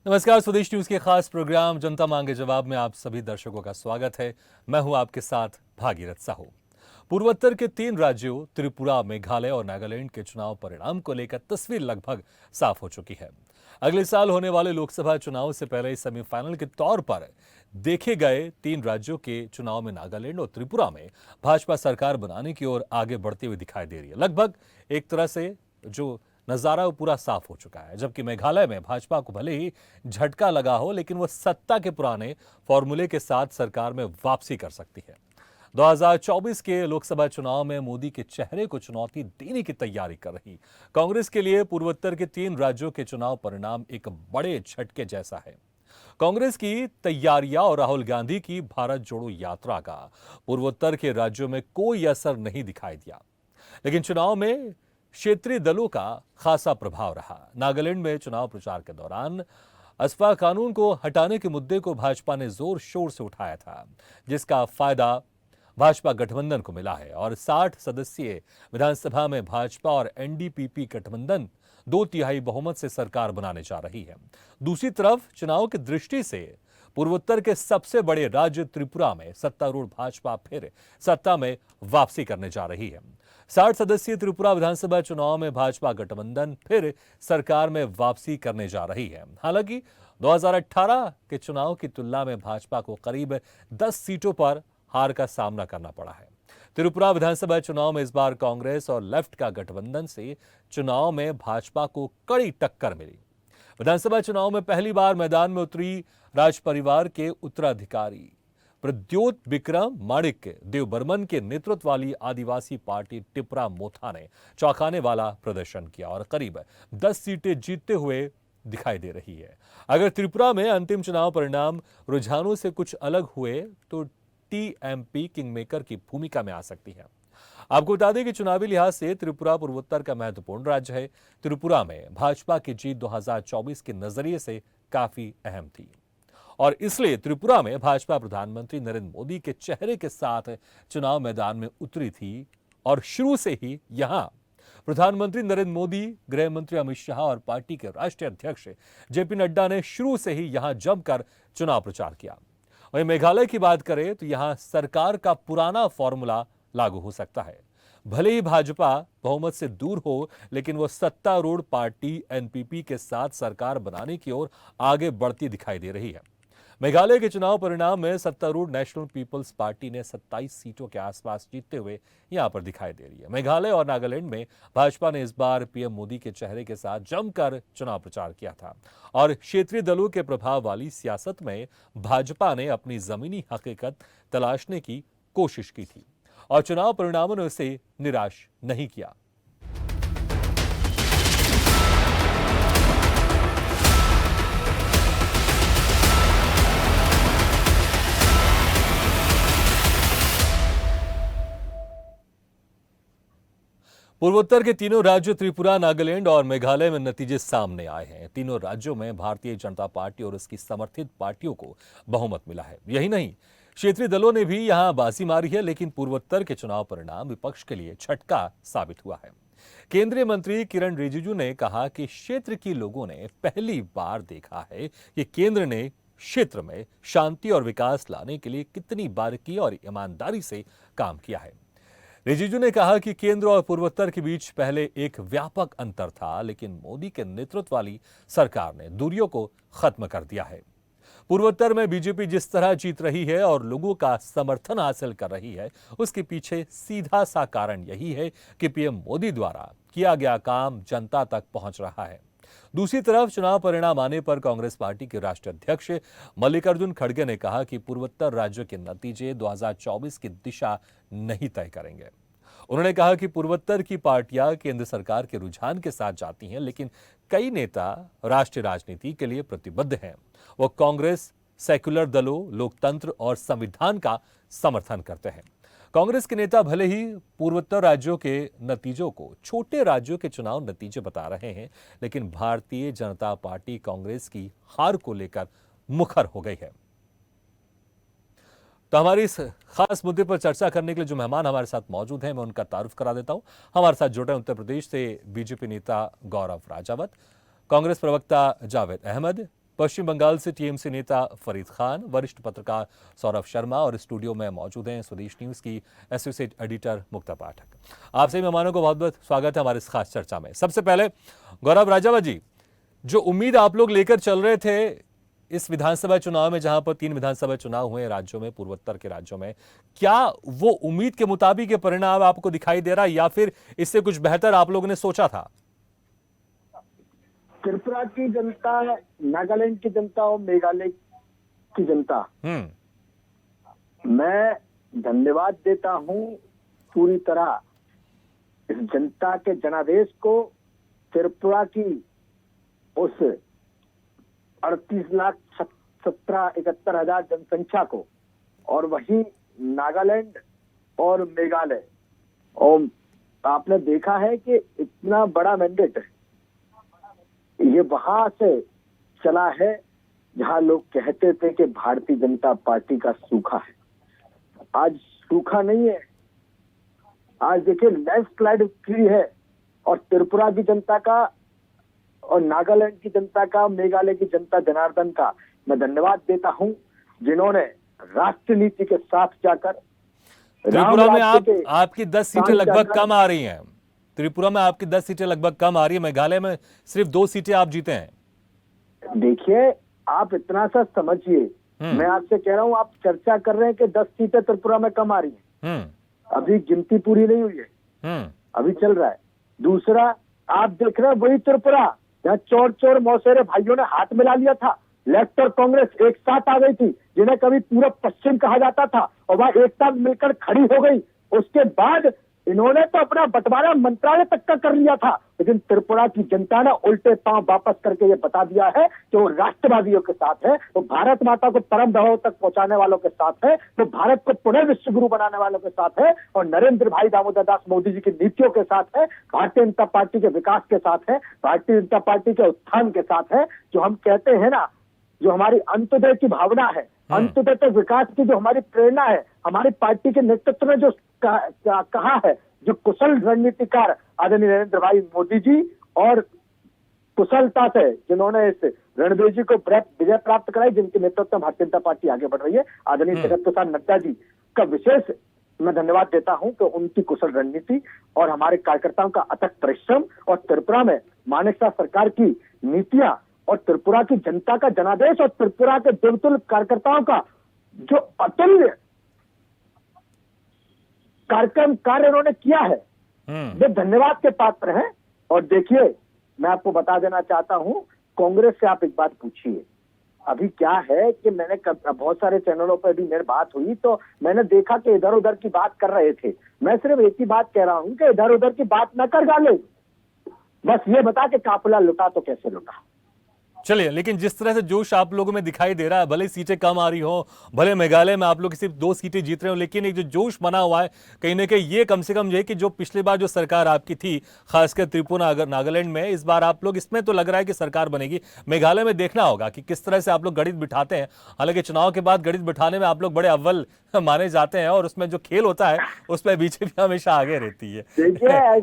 नमस्कार, स्वदेश न्यूज के खास प्रोग्राम जनता मांगे जवाब में आप सभी दर्शकों का स्वागत है। मैं हूं आपके साथ भागीरथ साहू। पूर्वोत्तर के 3 राज्यों त्रिपुरा, मेघालय और नागालैंड के चुनाव परिणाम को लेकर तस्वीर लगभग साफ हो चुकी है। अगले साल होने वाले लोकसभा चुनाव से पहले सेमीफाइनल के तौर पर देखे गए 3 राज्यों के चुनाव में नागालैंड और त्रिपुरा में भाजपा सरकार बनाने की ओर आगे बढ़ती हुई दिखाई दे रही है। लगभग एक तरह से जो नजारा वो पूरा साफ हो चुका है। जबकि मेघालय में भाजपा को भले ही झटका लगा हो, लेकिन वो सत्ता के पुराने फॉर्मूले के साथ सरकार में वापसी कर सकती है। 2024 के लोकसभा चुनाव में मोदी के चेहरे को चुनौती देने की तैयारी कर रही कांग्रेस के लिए पूर्वोत्तर के 3 राज्यों के चुनाव परिणाम एक बड़े झटके जैसा है। कांग्रेस की तैयारियां और राहुल गांधी की भारत जोड़ो यात्रा का पूर्वोत्तर के राज्यों में कोई असर नहीं दिखाई दिया, लेकिन चुनाव में क्षेत्रीय दलों का खासा प्रभाव रहा। नागालैंड में चुनाव प्रचार के दौरान अस्पा कानून को हटाने के मुद्दे को भाजपा ने जोर शोर से उठाया था, जिसका फायदा भाजपा गठबंधन को मिला है और 60 सदस्यीय विधानसभा में भाजपा और एनडीपीपी गठबंधन 2/3 बहुमत से सरकार बनाने जा रही है। दूसरी तरफ चुनाव की दृष्टि से पूर्वोत्तर के सबसे बड़े राज्य त्रिपुरा में सत्तारूढ़ भाजपा फिर सत्ता में वापसी करने जा रही है। 60 सदस्यीय त्रिपुरा विधानसभा चुनाव में भाजपा गठबंधन फिर सरकार में वापसी करने जा रही है। हालांकि 2018 के चुनाव की तुलना में भाजपा को करीब 10 सीटों पर हार का सामना करना पड़ा है। त्रिपुरा विधानसभा चुनाव में इस बार कांग्रेस और लेफ्ट का गठबंधन से चुनाव में भाजपा को कड़ी टक्कर मिली। विधानसभा चुनाव में पहली बार मैदान में उतरी राज परिवार के उत्तराधिकारी प्रद्योत विक्रम माणिक्य देवबर्मन के नेतृत्व वाली आदिवासी पार्टी टिपरा मोथा ने चौंकाने वाला प्रदर्शन किया और करीब 10 सीटें जीतते हुए दिखाई दे रही है। अगर त्रिपुरा में अंतिम चुनाव परिणाम रुझानों से कुछ अलग हुए तो टीएमपी किंगमेकर की भूमिका में आ सकती है। आपको बता दें कि चुनावी लिहाज से त्रिपुरा पूर्वोत्तर का महत्वपूर्ण राज्य है। त्रिपुरा में भाजपा की जीत 2024 के नजरिए से काफी अहम थी और इसलिए त्रिपुरा में भाजपा प्रधानमंत्री नरेंद्र मोदी के चेहरे के साथ चुनाव मैदान में उतरी थी और शुरू से ही यहां प्रधानमंत्री नरेंद्र मोदी, गृह मंत्री अमित शाह और पार्टी के राष्ट्रीय अध्यक्ष जेपी नड्डा ने शुरू से ही यहां जमकर चुनाव प्रचार किया। वहीं मेघालय की बात करें तो यहां सरकार का पुराना फॉर्मूला लागू हो सकता है। भले ही भाजपा बहुमत से दूर हो, लेकिन वो सत्तारूढ़ पार्टी एनपीपी के साथ सरकार बनाने की ओर आगे बढ़ती दिखाई दे रही है। मेघालय के चुनाव परिणाम में सत्तारूढ़ नेशनल पीपल्स पार्टी ने 27 सीटों के आसपास जीतते हुए यहां पर दिखाई दे रही है। मेघालय और नागालैंड में भाजपा ने इस बार पीएम मोदी के चेहरे के साथ जमकर चुनाव प्रचार किया था और क्षेत्रीय दलों के प्रभाव वाली सियासत में भाजपा ने अपनी जमीनी हकीकत तलाशने की कोशिश की थी और चुनाव परिणामों ने उसे निराश नहीं किया। पूर्वोत्तर के तीनों राज्यों त्रिपुरा, नागालैंड और मेघालय में नतीजे सामने आए हैं। तीनों राज्यों में भारतीय जनता पार्टी और उसकी समर्थित पार्टियों को बहुमत मिला है। यही नहीं, क्षेत्रीय दलों ने भी यहां बाजी मारी है, लेकिन पूर्वोत्तर के चुनाव परिणाम विपक्ष के लिए झटका साबित हुआ है। केंद्रीय मंत्री किरण रिजिजू ने कहा कि क्षेत्र के लोगों ने पहली बार देखा है कि केंद्र ने क्षेत्र में शांति और विकास लाने के लिए कितनी बारीकी और ईमानदारी से काम किया है। रिजिजू ने कहा कि केंद्र और पूर्वोत्तर के बीच पहले एक व्यापक अंतर था, लेकिन मोदी के नेतृत्व वाली सरकार ने दूरियों को खत्म कर दिया है। पूर्वोत्तर में बीजेपी जिस तरह जीत रही है और लोगों का समर्थन हासिल कर रही है, उसके पीछे सीधा सा कारण यही है कि पीएम मोदी द्वारा किया गया काम जनता तक पहुंच रहा है। दूसरी तरफ चुनाव परिणाम आने पर कांग्रेस पार्टी के राष्ट्रीय अध्यक्ष मल्लिकार्जुन खड़गे ने कहा कि पूर्वोत्तर राज्यों के नतीजे 2024 की दिशा नहीं तय करेंगे। उन्होंने कहा कि पूर्वोत्तर की पार्टियां केंद्र सरकार के रुझान के साथ जाती हैं, लेकिन कई नेता राष्ट्रीय राजनीति के लिए प्रतिबद्ध हैं। वो कांग्रेस, सेक्युलर दलों, लोकतंत्र और संविधान का समर्थन करते हैं। कांग्रेस के नेता भले ही पूर्वोत्तर राज्यों के नतीजों को छोटे राज्यों के चुनाव नतीजे बता रहे हैं, लेकिन भारतीय जनता पार्टी कांग्रेस की हार को लेकर मुखर हो गई है। तो हमारी इस खास मुद्दे पर चर्चा करने के लिए जो मेहमान हमारे साथ मौजूद हैं, मैं उनका तारुफ करा देता हूं। हमारे साथ जुड़े उत्तर प्रदेश से बीजेपी नेता गौरव राजावत, कांग्रेस प्रवक्ता जावेद अहमद, पश्चिम बंगाल से टीएमसी नेता फरीद खान, वरिष्ठ पत्रकार सौरभ शर्मा और स्टूडियो में मौजूद हैं स्वदेश न्यूज की एसोसिएट एडिटर मुक्ता पाठक। आप सभी मेहमानों को बहुत बहुत स्वागत है हमारे इस खास चर्चा में। सबसे पहले गौरव राजावत जी, जो उम्मीद आप लोग लेकर चल रहे थे इस विधानसभा चुनाव में, जहां पर 3 विधानसभा चुनाव हुए राज्यों में, पूर्वोत्तर के राज्यों में, क्या वो उम्मीद के मुताबिक परिणाम आपको दिखाई दे रहा है या फिर इससे कुछ बेहतर आप लोगों ने सोचा था? त्रिपुरा की जनता, नागालैंड की जनता और मेघालय की जनता, मैं धन्यवाद देता हूं पूरी तरह इस जनता के जनादेश को, त्रिपुरा की उस 38,71,71,000 जनसंख्या को, और वही नागालैंड और मेघालय। और आपने देखा है कि इतना बड़ा मैंडेट ये वहां से चला है जहां लोग कहते थे कि भारतीय जनता पार्टी का सूखा है। आज सूखा नहीं है, आज देखिए लैंडस्लाइड फ्री है। और त्रिपुरा की जनता का और नागालैंड की जनता का, मेघालय की जनता जनार्दन का मैं धन्यवाद देता हूं, जिन्होंने राष्ट्र नीति के साथ जाकर त्रिपुरा में आपकी 10 सीटें लगभग कम आ रही हैं। त्रिपुरा में आपकी 10 सीटें लगभग कम आ रही है, मेघालय में सिर्फ 2 सीटें आप जीते हैं। देखिए, आप इतना सा समझिए, मैं आपसे कह रहा हूं, आप चर्चा कर रहे हैं कि 10 सीटें त्रिपुरा में कम आ रही है। अभी गिनती पूरी नहीं हुई है, अभी चल रहा है। दूसरा, आप देख रहे हैं वही त्रिपुरा जहाँ चोर चोर मौसेरे भाइयों ने हाथ मिला लिया था, लेफ्ट और कांग्रेस एक साथ आ गई थी, जिन्हें कभी पूरा पश्चिम कहा जाता था, और वह एक साथ मिलकर खड़ी हो गई। उसके बाद इन्होंने तो अपना बंटवारा मंत्रालय तक का कर लिया था, लेकिन त्रिपुरा की जनता ने उल्टे पांव वापस करके ये बता दिया है कि वो राष्ट्रवादियों के साथ है, वो भारत माता को परम भाव तक पहुंचाने वालों के साथ है, वो भारत को पुनः विश्व गुरु बनाने वालों के साथ है, और नरेंद्र भाई दामोदर दास मोदी जी की नीतियों के साथ है, भारतीय जनता पार्टी के विकास के साथ है, भारतीय जनता पार्टी के उत्थान के साथ है। जो हम कहते हैं ना, जो हमारी अंत्योदय की भावना है, अंत्योदय तो विकास की जो हमारी प्रेरणा है, हमारी पार्टी के नेतृत्व में जो कहा है, जो कुशल रणनीतिकार आदरणीय नरेंद्र भाई मोदी जी, और कुशलता से जिन्होंने इस रणबीर को विजय प्राप्त कराई, जिनके नेतृत्व में भारतीय जनता पार्टी आगे बढ़ रही है, आदरणीय जगत प्रसाद नड्डा जी का विशेष मैं धन्यवाद देता हूं कि उनकी कुशल रणनीति और हमारे कार्यकर्ताओं का अथक परिश्रम, और त्रिपुरा में मानिक शाह सरकार की नीतियां, और त्रिपुरा की जनता का जनादेश, और त्रिपुरा के देवतुल्य कार्यकर्ताओं का जो अतुल्य कार्यक्रम कार्य उन्होंने किया है, वे धन्यवाद के पात्र हैं। और देखिए, मैं आपको बता देना चाहता हूं, कांग्रेस से आप एक बात पूछिए। अभी क्या है कि मैंने बहुत सारे चैनलों पर भी मेरी बात हुई, तो मैंने देखा कि इधर उधर की बात कर रहे थे। मैं सिर्फ एक ही बात कह रहा हूं कि इधर उधर की बात न कर डाले, बस ये बता के काफिला लुटा तो कैसे लुटा। चलिए, लेकिन जिस तरह से जोश आप लोगों में दिखाई दे रहा है, भले सीटें कम आ रही हो, भले मेघालय में आप लोग सिर्फ 2 सीटें जीत रहे हो, लेकिन एक जो जोश बना हुआ है कहीं ना कहीं, ये कम से कम ये कि जो पिछली बार जो सरकार आपकी थी, खासकर त्रिपुरा नागालैंड में, इस बार आप लोग, इसमें तो लग रहा है कि सरकार बनेगी। मेघालय में देखना होगा कि किस तरह से आप लोग गणित बिठाते हैं। हालांकि चुनाव के बाद गणित बिठाने में आप लोग बड़े अव्वल माने जाते हैं, और उसमें जो खेल होता है उसमें बीजेपी हमेशा आगे रहती है। ठीक है,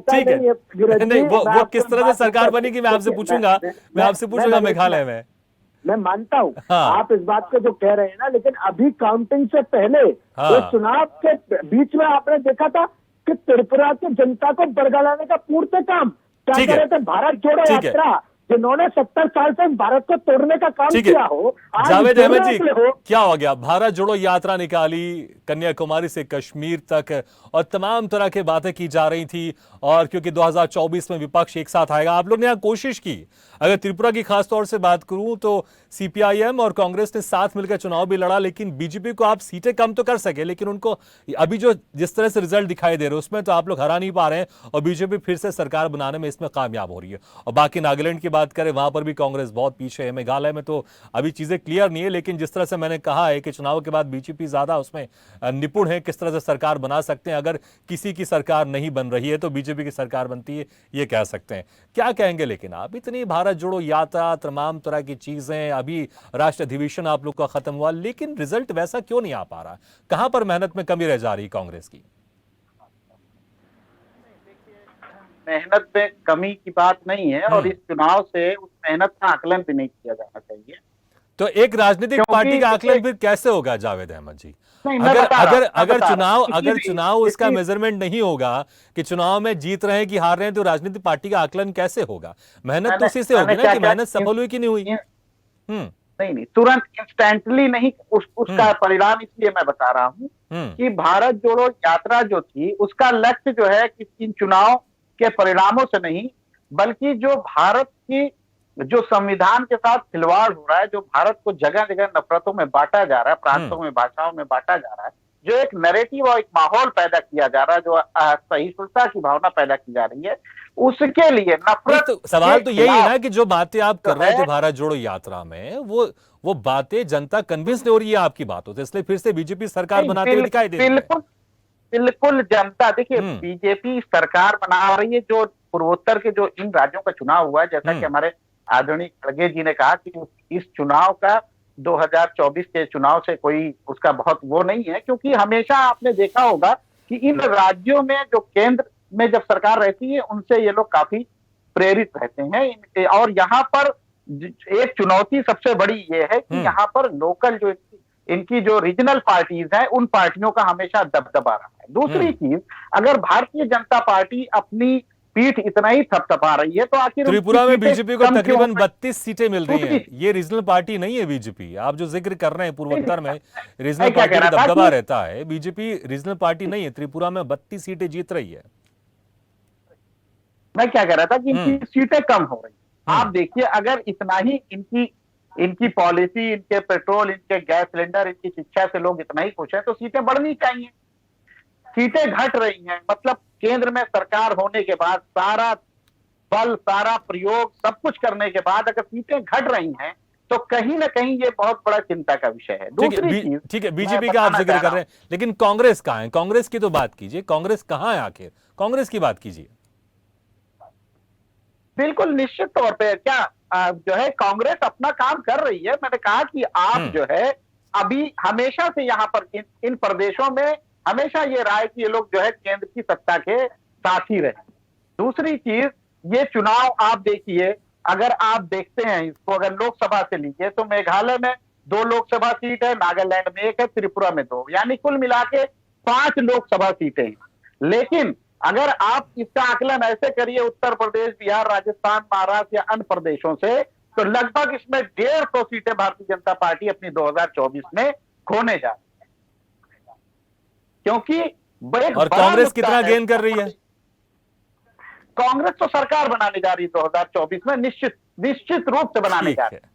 नहीं, वो किस तरह से सरकार बनेगी मैं आपसे पूछूंगा मेघालय में। मैं मानता हूं आप इस बात को जो कह रहे हैं ना, लेकिन अभी काउंटिंग से पहले तो चुनाव के बीच में आपने देखा था कि त्रिपुरा की जनता को बरगलाने का पूर्ण काम क्या कर रहे थे, भारत जोड़ो यात्रा, जिन्होंने 70 साल से भारत को तोड़ने का काम किया हो। जावेद अहमद जी, क्या हो गया? भारत जोड़ो यात्रा निकाली कन्याकुमारी से कश्मीर तक, और तमाम तरह की बातें की जा रही थी, और क्योंकि 2024 में विपक्ष एक साथ आएगा, आप लोग ने यहाँ कोशिश की। अगर त्रिपुरा की खास तौर से बात करूं तो सीपीआईएम और कांग्रेस ने साथ मिलकर चुनाव भी लड़ा, लेकिन बीजेपी को आप सीटें कम तो कर सके, लेकिन उनको अभी जो जिस तरह से रिजल्ट दिखाई दे रहे हैं उसमें तो आप लोग हरा नहीं पा रहे हैं, और बीजेपी फिर से सरकार बनाने में इसमें कामयाब हो रही है। और बाकी नागालैंड की बात करें, वहां पर भी कांग्रेस बहुत पीछे है। मेघालय में तो अभी चीजें क्लियर नहीं है, लेकिन जिस तरह से मैंने कहा है कि चुनाव के बाद बीजेपी ज्यादा उसमें निपुण है, किस तरह से सरकार बना सकते हैं। अगर किसी की सरकार नहीं बन रही है तो बीजेपी की सरकार बनती है, ये कह सकते हैं। क्या कहेंगे लेकिन आप, इतनी भारत जोड़ो यात्रा, तमाम तरह की चीजें, अभी राष्ट्र अधिवेशन आप लोग का खत्म हुआ, लेकिन रिजल्ट वैसा क्यों नहीं आ पा रहा? कहां पर मेहनत में कमी रह जा रही कांग्रेस की? मेहनत में कमी की बात नहीं है, और इस चुनाव से उस मेहनत का आकलन भी नहीं किया जाना चाहिए। तो एक राजनीतिक क्योंकि पार्टी का आकलन फिर कैसे होगा जावेद अहमद जी? नहीं, मैं अगर बता रहा अगर हूं, मैं अगर बता रहा चुनाव हूं। अगर चुनाव उसका इसी- मेजरमेंट नहीं होगा कि चुनाव में जीत रहे हैं कि हार रहे हैं, तो राजनीतिक पार्टी का आकलन कैसे होगा? मेहनत तो मैंने उसी से मैंने होगी ना क्या कि क्या मेहनत सफल हुई कि नहीं हुई। इन- हम्म। नहीं नहीं, तुरंत इंस्टेंटली नहीं, उसका परिणाम इसलिए मैं बता रहा हूं हम्म। कि भारत जोड़ो यात्रा जो थी उसका लक्ष्य जो है कि इन चुनाव के परिणामों से नहीं, बल्कि जो भारत की जो संविधान के साथ खिलवाड़ हो रहा है, जो भारत को जगह जगह नफरतों में बांटा जा रहा है, प्रांतों में, भाषाओं में बांटा जा रहा है, जो एक नैरेटिव और एक माहौल पैदा किया जा रहा है, जो सहिष्णुता की भावना पैदा की जा रही है, उसके लिए नहीं, नफरत तो के सवाल तो यही है खिलाफ ना कि जो बातें आप जो कर रहे थे है, भारत जोड़ो यात्रा में, वो बातें जनता कन्विंस नहीं हो रही है आपकी बातों से, इसलिए फिर से बीजेपी सरकार नहीं, बनाते हुए दिखाई दे रही है। बिल्कुल बिल्कुल जनता, देखिए हम्म। बीजेपी सरकार बना रही है। जो पूर्वोत्तर के जो इन राज्यों का चुनाव हुआ है, जैसा कि हमारे आदरणीय खड़गे जी ने कहा कि इस चुनाव का 2024 के चुनाव से कोई उसका बहुत वो नहीं है, क्योंकि हमेशा आपने देखा होगा कि इन राज्यों में जो केंद्र में जब सरकार रहती है उनसे ये लोग काफी प्रेरित रहते हैं। और यहाँ पर एक चुनौती सबसे बड़ी ये है कि यहाँ पर लोकल जो इनकी जो रीजनल पार्टीज हैं, उन पार्टियों का हमेशा दबदबा रहा है। दूसरी चीज, अगर भारतीय जनता पार्टी अपनी पीठ इतना ही थपथपा रही है तो आखिर त्रिपुरा में बीजेपी को तकरीबन 32 सीटें मिल रही हैं। दूसरी- ये रीजनल पार्टी नहीं है बीजेपी। आप जो जिक्र कर रहे हैं पूर्वोत्तर में रीजनल मैं क्या पार्टी कह का रहा था दबदबा कि- रहता है, बीजेपी रीजनल पार्टी नहीं है। त्रिपुरा में 32 सीटें जीत रही है। मैं क्या कह रहा था कि इनकी सीटें कम हो रही। आप देखिए, अगर इतना ही इनकी इनकी पॉलिसी, इनके पेट्रोल, इनके गैस सिलेंडर, इनकी शिक्षा से लोग इतना ही खुश हैं, तो सीटें बढ़नी चाहिए। सीटें घट रही हैं, मतलब केंद्र में सरकार होने के बाद सारा बल, सारा प्रयोग, सब कुछ करने के बाद अगर सीटें घट रही हैं तो कहीं ना कहीं ये बहुत बड़ा चिंता का विषय है। दूसरी चीज, ठीक है, बीजेपी का आप जिक्र कर रहे हैं, लेकिन कांग्रेस कहां है? कांग्रेस की तो बात कीजिए। कांग्रेस कहां है आखिर? कांग्रेस की बात कीजिए। बिल्कुल निश्चित तौर पे क्या जो है कांग्रेस अपना काम कर रही है। मैंने कहा कि आप जो है अभी हमेशा से यहाँ पर इन प्रदेशों में हमेशा ये रहा है कि ये लोग जो है केंद्र की सत्ता के साथ ही रहे। दूसरी चीज, ये चुनाव आप देखिए, अगर आप देखते हैं इसको, अगर लोकसभा से लीजिए तो मेघालय में 2 लोकसभा सीट है, नागालैंड में 1 है, त्रिपुरा में 2, यानी कुल मिला के 5 लोकसभा सीटें हैं। लेकिन अगर आप इसका आकलन ऐसे करिए उत्तर प्रदेश, बिहार, राजस्थान, महाराष्ट्र या अन्य प्रदेशों से, तो लगभग इसमें 150 सीटें भारतीय जनता पार्टी अपनी 2024 में खोने जा रही है। क्योंकि और कांग्रेस कितना गेन कर रही है? कांग्रेस तो सरकार बनाने जा रही है 2024 में, निश्चित रूप से बनाने जा रही है।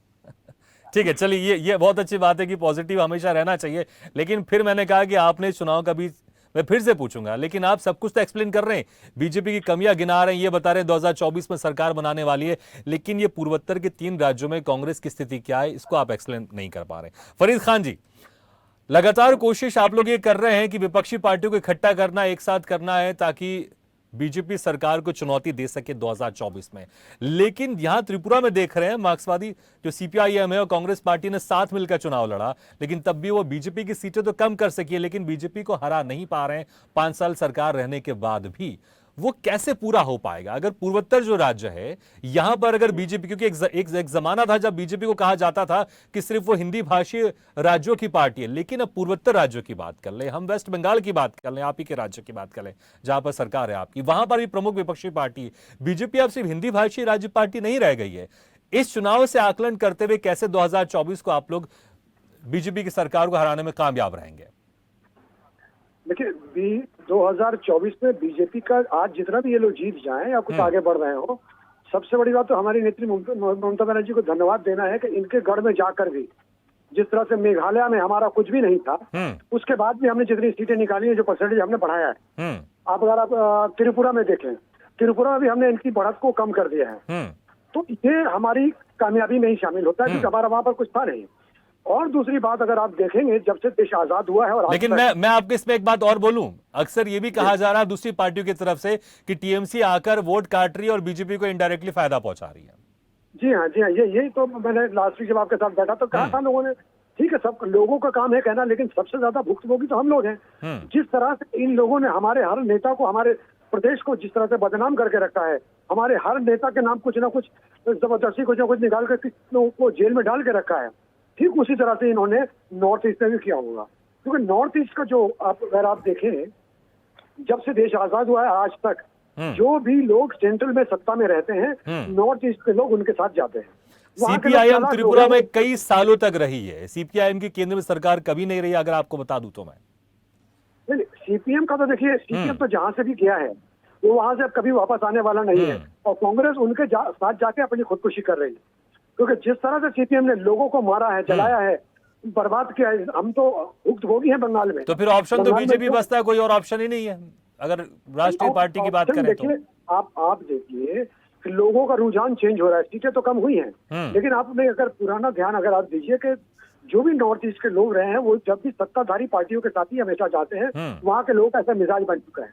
ठीक है, चलिए, ये बहुत अच्छी बात है कि पॉजिटिव हमेशा रहना चाहिए। लेकिन फिर मैंने कहा कि आपने चुनाव का भी मैं फिर से पूछूंगा, लेकिन आप सब कुछ तो एक्सप्लेन कर रहे हैं, बीजेपी की कमियां गिना रहे हैं, ये बता रहे हैं 2024 में सरकार बनाने वाली है, लेकिन ये पूर्वोत्तर के 3 राज्यों में कांग्रेस की स्थिति क्या है, इसको आप एक्सप्लेन नहीं कर पा रहे। फरीद खान जी, लगातार कोशिश आप लोग ये कर रहे हैं कि विपक्षी पार्टियों को इकट्ठा करना, एक साथ करना है ताकि बीजेपी सरकार को चुनौती दे सके 2024 में। लेकिन यहां त्रिपुरा में देख रहे हैं, मार्क्सवादी जो सीपीआईएम है और कांग्रेस पार्टी ने साथ मिलकर चुनाव लड़ा, लेकिन तब भी वो बीजेपी की सीटें तो कम कर सकी है, लेकिन बीजेपी को हरा नहीं पा रहे हैं 5 साल सरकार रहने के बाद भी। वो कैसे पूरा हो पाएगा? अगर पूर्वोत्तर जो राज्य है यहां पर अगर बीजेपी, क्योंकि एक जमाना था जब बीजेपी को कहा जाता था कि सिर्फ वो हिंदी भाषी राज्यों की पार्टी है, लेकिन अब पूर्वोत्तर राज्यों की बात कर ले, हम वेस्ट बंगाल की बात कर लें, आप ही के राज्य की बात कर लें जहां पर सरकार है आपकी, वहां पर भी प्रमुख विपक्षी पार्टी है बीजेपी। अब सिर्फ हिंदी भाषी राज्य पार्टी नहीं रह गई है। इस चुनाव से आकलन करते हुए कैसे 2024 को आप लोग बीजेपी की सरकार को हराने में कामयाब रहेंगे? देखिए 2024 में बीजेपी का आज जितना भी ये लोग जीत जाएं या कुछ आगे बढ़ रहे हो, सबसे बड़ी बात तो हमारी नेत्री ममता बनर्जी को धन्यवाद देना है कि इनके गढ़ में जाकर भी, जिस तरह से मेघालय में हमारा कुछ भी नहीं था, उसके बाद भी हमने जितनी सीटें निकाली है, जो परसेंटेज हमने बढ़ाया है। आप अगर आप त्रिपुरा में देखें, त्रिपुरा में भी हमने इनकी बढ़त को कम कर दिया है। तो ये हमारी कामयाबी में ही शामिल होता है, क्योंकि हमारा वहां पर कुछ था नहीं। और दूसरी बात, अगर आप देखेंगे जब से देश आजाद हुआ है, और लेकिन मैं आपको इसमें एक बात और बोलूं, अक्सर ये भी कहा जा रहा है दूसरी पार्टियों की तरफ से कि टीएमसी आकर वोट काट रही है और बीजेपी को इनडायरेक्टली फायदा पहुंचा रही है। जी हाँ, यही तो मैंने लास्ट वीक जब आपके साथ बैठा तो कहा था लोगों ने, ठीक है सब लोगों का काम है कहना, लेकिन सबसे ज्यादा भुक्तभोगी तो हम लोग हैं। जिस तरह से इन लोगों ने हमारे हर नेता को, हमारे प्रदेश को जिस तरह से बदनाम करके रखा है, हमारे हर नेता के नाम कुछ ना कुछ जबरदस्ती कुछ ना कुछ निकाल कर किसी लोगों को जेल में डाल के रखा है, ठीक उसी तरह से इन्होंने नॉर्थ ईस्ट में भी किया होगा, क्योंकि नॉर्थ ईस्ट का जो अगर आप देखें, जब से देश आजाद हुआ है आज तक जो भी लोग सेंट्रल में सत्ता में रहते हैं, नॉर्थ ईस्ट के लोग उनके साथ जाते हैं। वहाँ के लोग सीपीआईएम चालाक त्रिपुरा लोग हैं। में कई सालों तक रही है, सीपीआईएम की केंद्र में सरकार कभी नहीं रही, अगर आपको बता दूं तो मैं। नहीं, सीपीएम का तो देखिए, सीपीएम तो जहां से भी गया है वो वहां से अब कभी वापस आने वाला नहीं है, और कांग्रेस उनके साथ जाके अपनी खुदकुशी कर रही है, क्योंकि जिस तरह से सीपीएम ने लोगों को मारा है, जलाया है, बर्बाद किया है, हम तो भुक्तभोगी हैं बंगाल में। तो फिर ऑप्शन तो बंगाल में बीजेपी तो- बसता है, कोई और ऑप्शन ही नहीं है अगर राष्ट्रीय पार्टी की बात ऑप्शन करें तो। देखिए, आप देखिए कि लोगों का रुझान चेंज हो रहा है, सीटें तो कम हुई हैं, लेकिन आपने अगर पुराना ध्यान अगर आप दीजिए कि जो भी नॉर्थ ईस्ट के लोग रहे हैं वो जब भी सत्ताधारी पार्टियों के साथ ही हमेशा जाते हैं, वहां के लोगों का ऐसा मिजाज बन चुका है।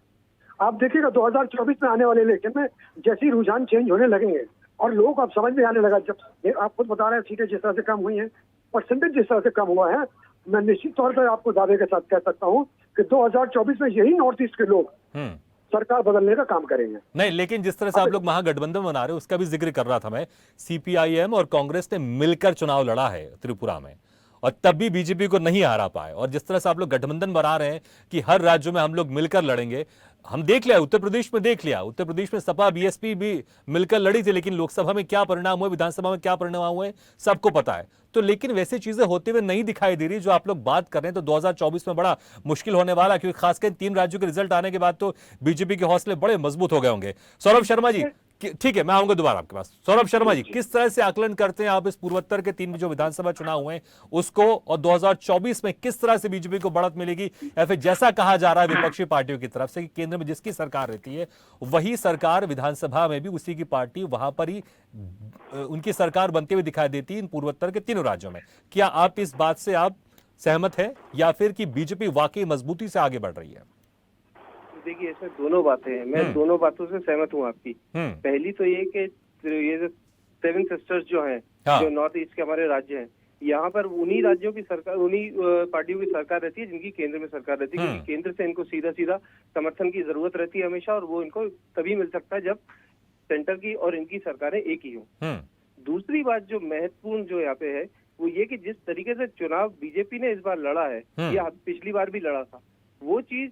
आप देखिएगा 2024 में आने वाले इलेक्शन में जैसे ही रुझान चेंज होने लगेंगे और लोग अब समझ में आने लगा, जब आप खुद बता रहे हैं सीटें जिस तरह से कम हुई हैं, परसेंटेज जिस तरह से कम हुआ है, मैं निश्चित तौर पर आपको दावे के साथ कह सकता हूँ कि 2024 में यही नॉर्थ ईस्ट के लोग सरकार बदलने का काम करेंगे। नहीं, लेकिन जिस तरह से आप लोग महागठबंधन बना रहे हो उसका भी जिक्र कर रहा था मैं। सीपीआईएम और कांग्रेस ने मिलकर चुनाव लड़ा है त्रिपुरा में, और तब भी बीजेपी को नहीं हरा पाए। और जिस तरह से आप लोग गठबंधन बना रहे हैं कि हर राज्य में हम लोग मिलकर लड़ेंगे, हम देख लिया उत्तर प्रदेश में, देख लिया उत्तर प्रदेश में सपा बीएसपी भी मिलकर लड़ी थी, लेकिन लोकसभा में क्या परिणाम हुए, विधानसभा में क्या परिणाम हुए, सबको पता है। तो लेकिन वैसी चीजें होते हुए नहीं दिखाई दे रही जो आप लोग बात कर रहे हैं। तो 2024 में बड़ा मुश्किल होने वाला, क्योंकि खासकर 3 राज्यों के रिजल्ट आने के बाद तो बीजेपी के हौसले बड़े मजबूत हो गए होंगे। सौरभ शर्मा जी, ठीक है, मैं आऊंगा दोबारा आपके पास। सौरभ शर्मा जी, किस तरह से आकलन करते हैं आप इस पूर्वोत्तर के 3 जो विधानसभा चुनाव हुए उसको, और 2024 में किस तरह से बीजेपी को बढ़त मिलेगी, या फिर जैसा कहा जा रहा है विपक्षी पार्टियों की तरफ से कि केंद्र में जिसकी सरकार रहती है वही सरकार विधानसभा में भी उसी की पार्टी वहां पर ही उनकी सरकार बनते हुए दिखाई देती है इन पूर्वोत्तर के 3 राज्यों में। क्या आप इस बात से आप सहमत है, या फिर कि बीजेपी वाकई मजबूती से आगे बढ़ रही है? देखिए, इसमें दोनों बातें हैं, मैं दोनों बातों से सहमत हूँ आपकी। पहली तो ये कि ये जो 7 सिस्टर्स जो हैं, जो नॉर्थ ईस्ट के हमारे राज्य हैं, यहाँ पर उन्हीं राज्यों की सरकार, उन्हीं पार्टियों की सरकार रहती है जिनकी केंद्र में सरकार रहती है, क्योंकि केंद्र से इनको सीधा सीधा समर्थन की जरूरत रहती है हमेशा, और वो इनको तभी मिल सकता है जब सेंटर की और इनकी सरकारें एक ही हों। दूसरी बात जो महत्वपूर्ण जो यहाँ पे है वो ये कि जिस तरीके से चुनाव बीजेपी ने इस बार लड़ा है, या पिछली बार भी लड़ा था, वो चीज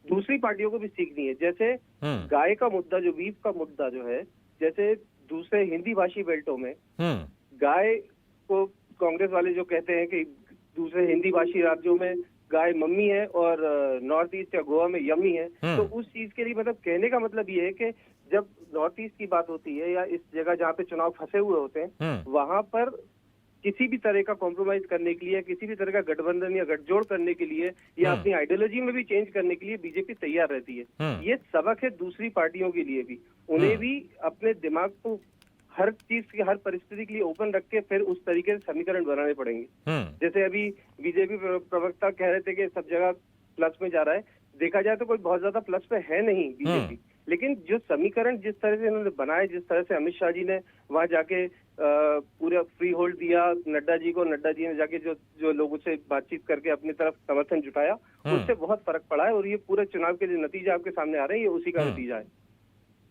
दूसरी पार्टियों को भी सीखनी है। जैसे गाय का मुद्दा, जो बीफ का मुद्दा जो है, जैसे दूसरे हिंदी भाषी बेल्टों में गाय को कांग्रेस वाले जो कहते हैं कि दूसरे हिंदी भाषी राज्यों में गाय मम्मी है और नॉर्थ ईस्ट या गोवा में यम्मी है, तो उस चीज के लिए मतलब कहने का मतलब ये है कि जब नॉर्थ ईस्ट की बात होती है या इस जगह जहाँ पे चुनाव फंसे हुए होते हैं, वहां पर किसी भी तरह का कॉम्प्रोमाइज करने के लिए, किसी भी तरह का गठबंधन या गठजोड़ करने के लिए, या अपनी आइडियोलॉजी में भी चेंज करने के लिए बीजेपी तैयार रहती है। ये सबक है दूसरी पार्टियों के लिए भी, उन्हें भी अपने दिमाग को हर चीज की, हर परिस्थिति के लिए ओपन रख के फिर उस तरीके से समीकरण बनाने पड़ेंगे। जैसे अभी बीजेपी प्रवक्ता कह रहे थे कि सब जगह प्लस में जा रहा है, देखा जाए तो कोई बहुत ज्यादा प्लस में है नहीं बीजेपी, लेकिन जो समीकरण जिस तरह से इन्होंने बनाए, जिस तरह से अमित शाह जी ने वहां जाके पूरा फ्री होल्ड दिया नड्डा जी को, नड्डा जी ने जाके जो लोगों से बातचीत करके अपनी तरफ समर्थन जुटाया, उससे बहुत फर्क पड़ा है। और ये पूरे चुनाव के जो नतीजे आपके सामने आ रहे हैं, ये उसी का नतीजा है।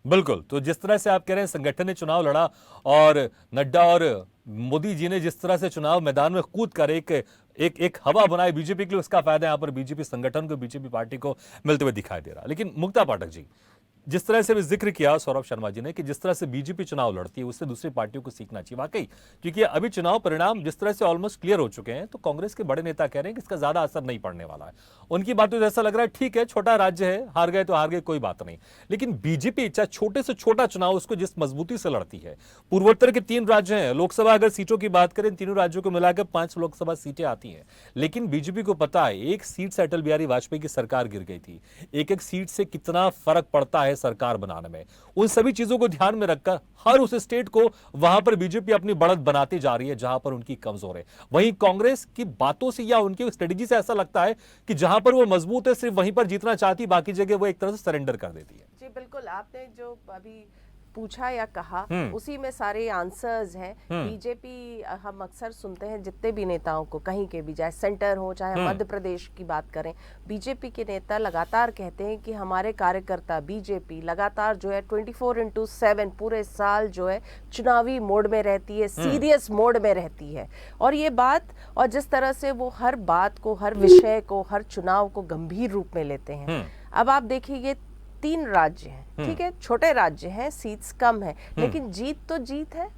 बिल्कुल। तो जिस तरह से आप कह रहे हैं संगठन ने चुनाव लड़ा, और नड्डा और मोदी जी ने जिस तरह से चुनाव मैदान में कूद कर एक हवा बनाई बीजेपी के लिए, उसका फायदा यहाँ पर बीजेपी संगठन को, बीजेपी पार्टी को मिलते हुए दिखाई दे रहा। लेकिन मुक्ता पाठक जी, जिस तरह से भी जिक्र किया सौरभ शर्मा जी ने कि जिस तरह से बीजेपी चुनाव लड़ती है उससे दूसरी पार्टियों को सीखना चाहिए वाकई, क्योंकि अभी चुनाव परिणाम जिस तरह से ऑलमोस्ट क्लियर हो चुके हैं, तो कांग्रेस के बड़े नेता कह रहे हैं कि इसका ज्यादा असर नहीं पड़ने वाला है। उनकी बातों से ऐसा लग रहा है ठीक है, छोटा राज्य है, हार गए तो हार गए, कोई बात नहीं। लेकिन बीजेपी चाहे छोटे से छोटा चुनाव उसको जिस मजबूती से लड़ती है, पूर्वोत्तर के 3 राज्य हैं, लोकसभा अगर सीटों की बात करें, तीनों राज्यों को मिलाकर 5 लोकसभा सीटें आती हैं, लेकिन बीजेपी को पता है एक सीट से अटल बिहारी वाजपेयी की सरकार गिर गई थी, एक सीट से कितना फर्क पड़ता है सरकार बनाने में। उन सभी चीजों को ध्यान में रखकर हर उस स्टेट को वहां पर बीजेपी अपनी बढ़त बनाती जा रही है जहां पर उनकी कमजोर है। वहीं कांग्रेस की बातों से या उनकी स्ट्रेटेजी से ऐसा लगता है कि जहां पर वो मजबूत है सिर्फ वहीं पर जीतना चाहती, बाकी जगह वो एक तरह से सरेंडर कर देती है। जी बिल्कुल, आपने जो अभी पूछा या कहा उसी में सारे आंसर्स हैं। बीजेपी, हम अक्सर सुनते हैं जितने भी नेताओं को, कहीं के भी, चाहे सेंटर हो चाहे मध्य प्रदेश की बात करें, बीजेपी के नेता लगातार कहते हैं कि हमारे कार्यकर्ता, बीजेपी लगातार जो है 24/7 पूरे साल जो है चुनावी मोड में रहती है, सीरियस मोड में रहती है। और ये बात, और जिस तरह से वो हर बात को, हर विषय को, हर चुनाव को गंभीर रूप में लेते हैं। अब आप देखिए, ये 3 राज्य हैं, ठीक है, छोटे राज्य हैं, सीट्स कम है, लेकिन जीत तो जीत है,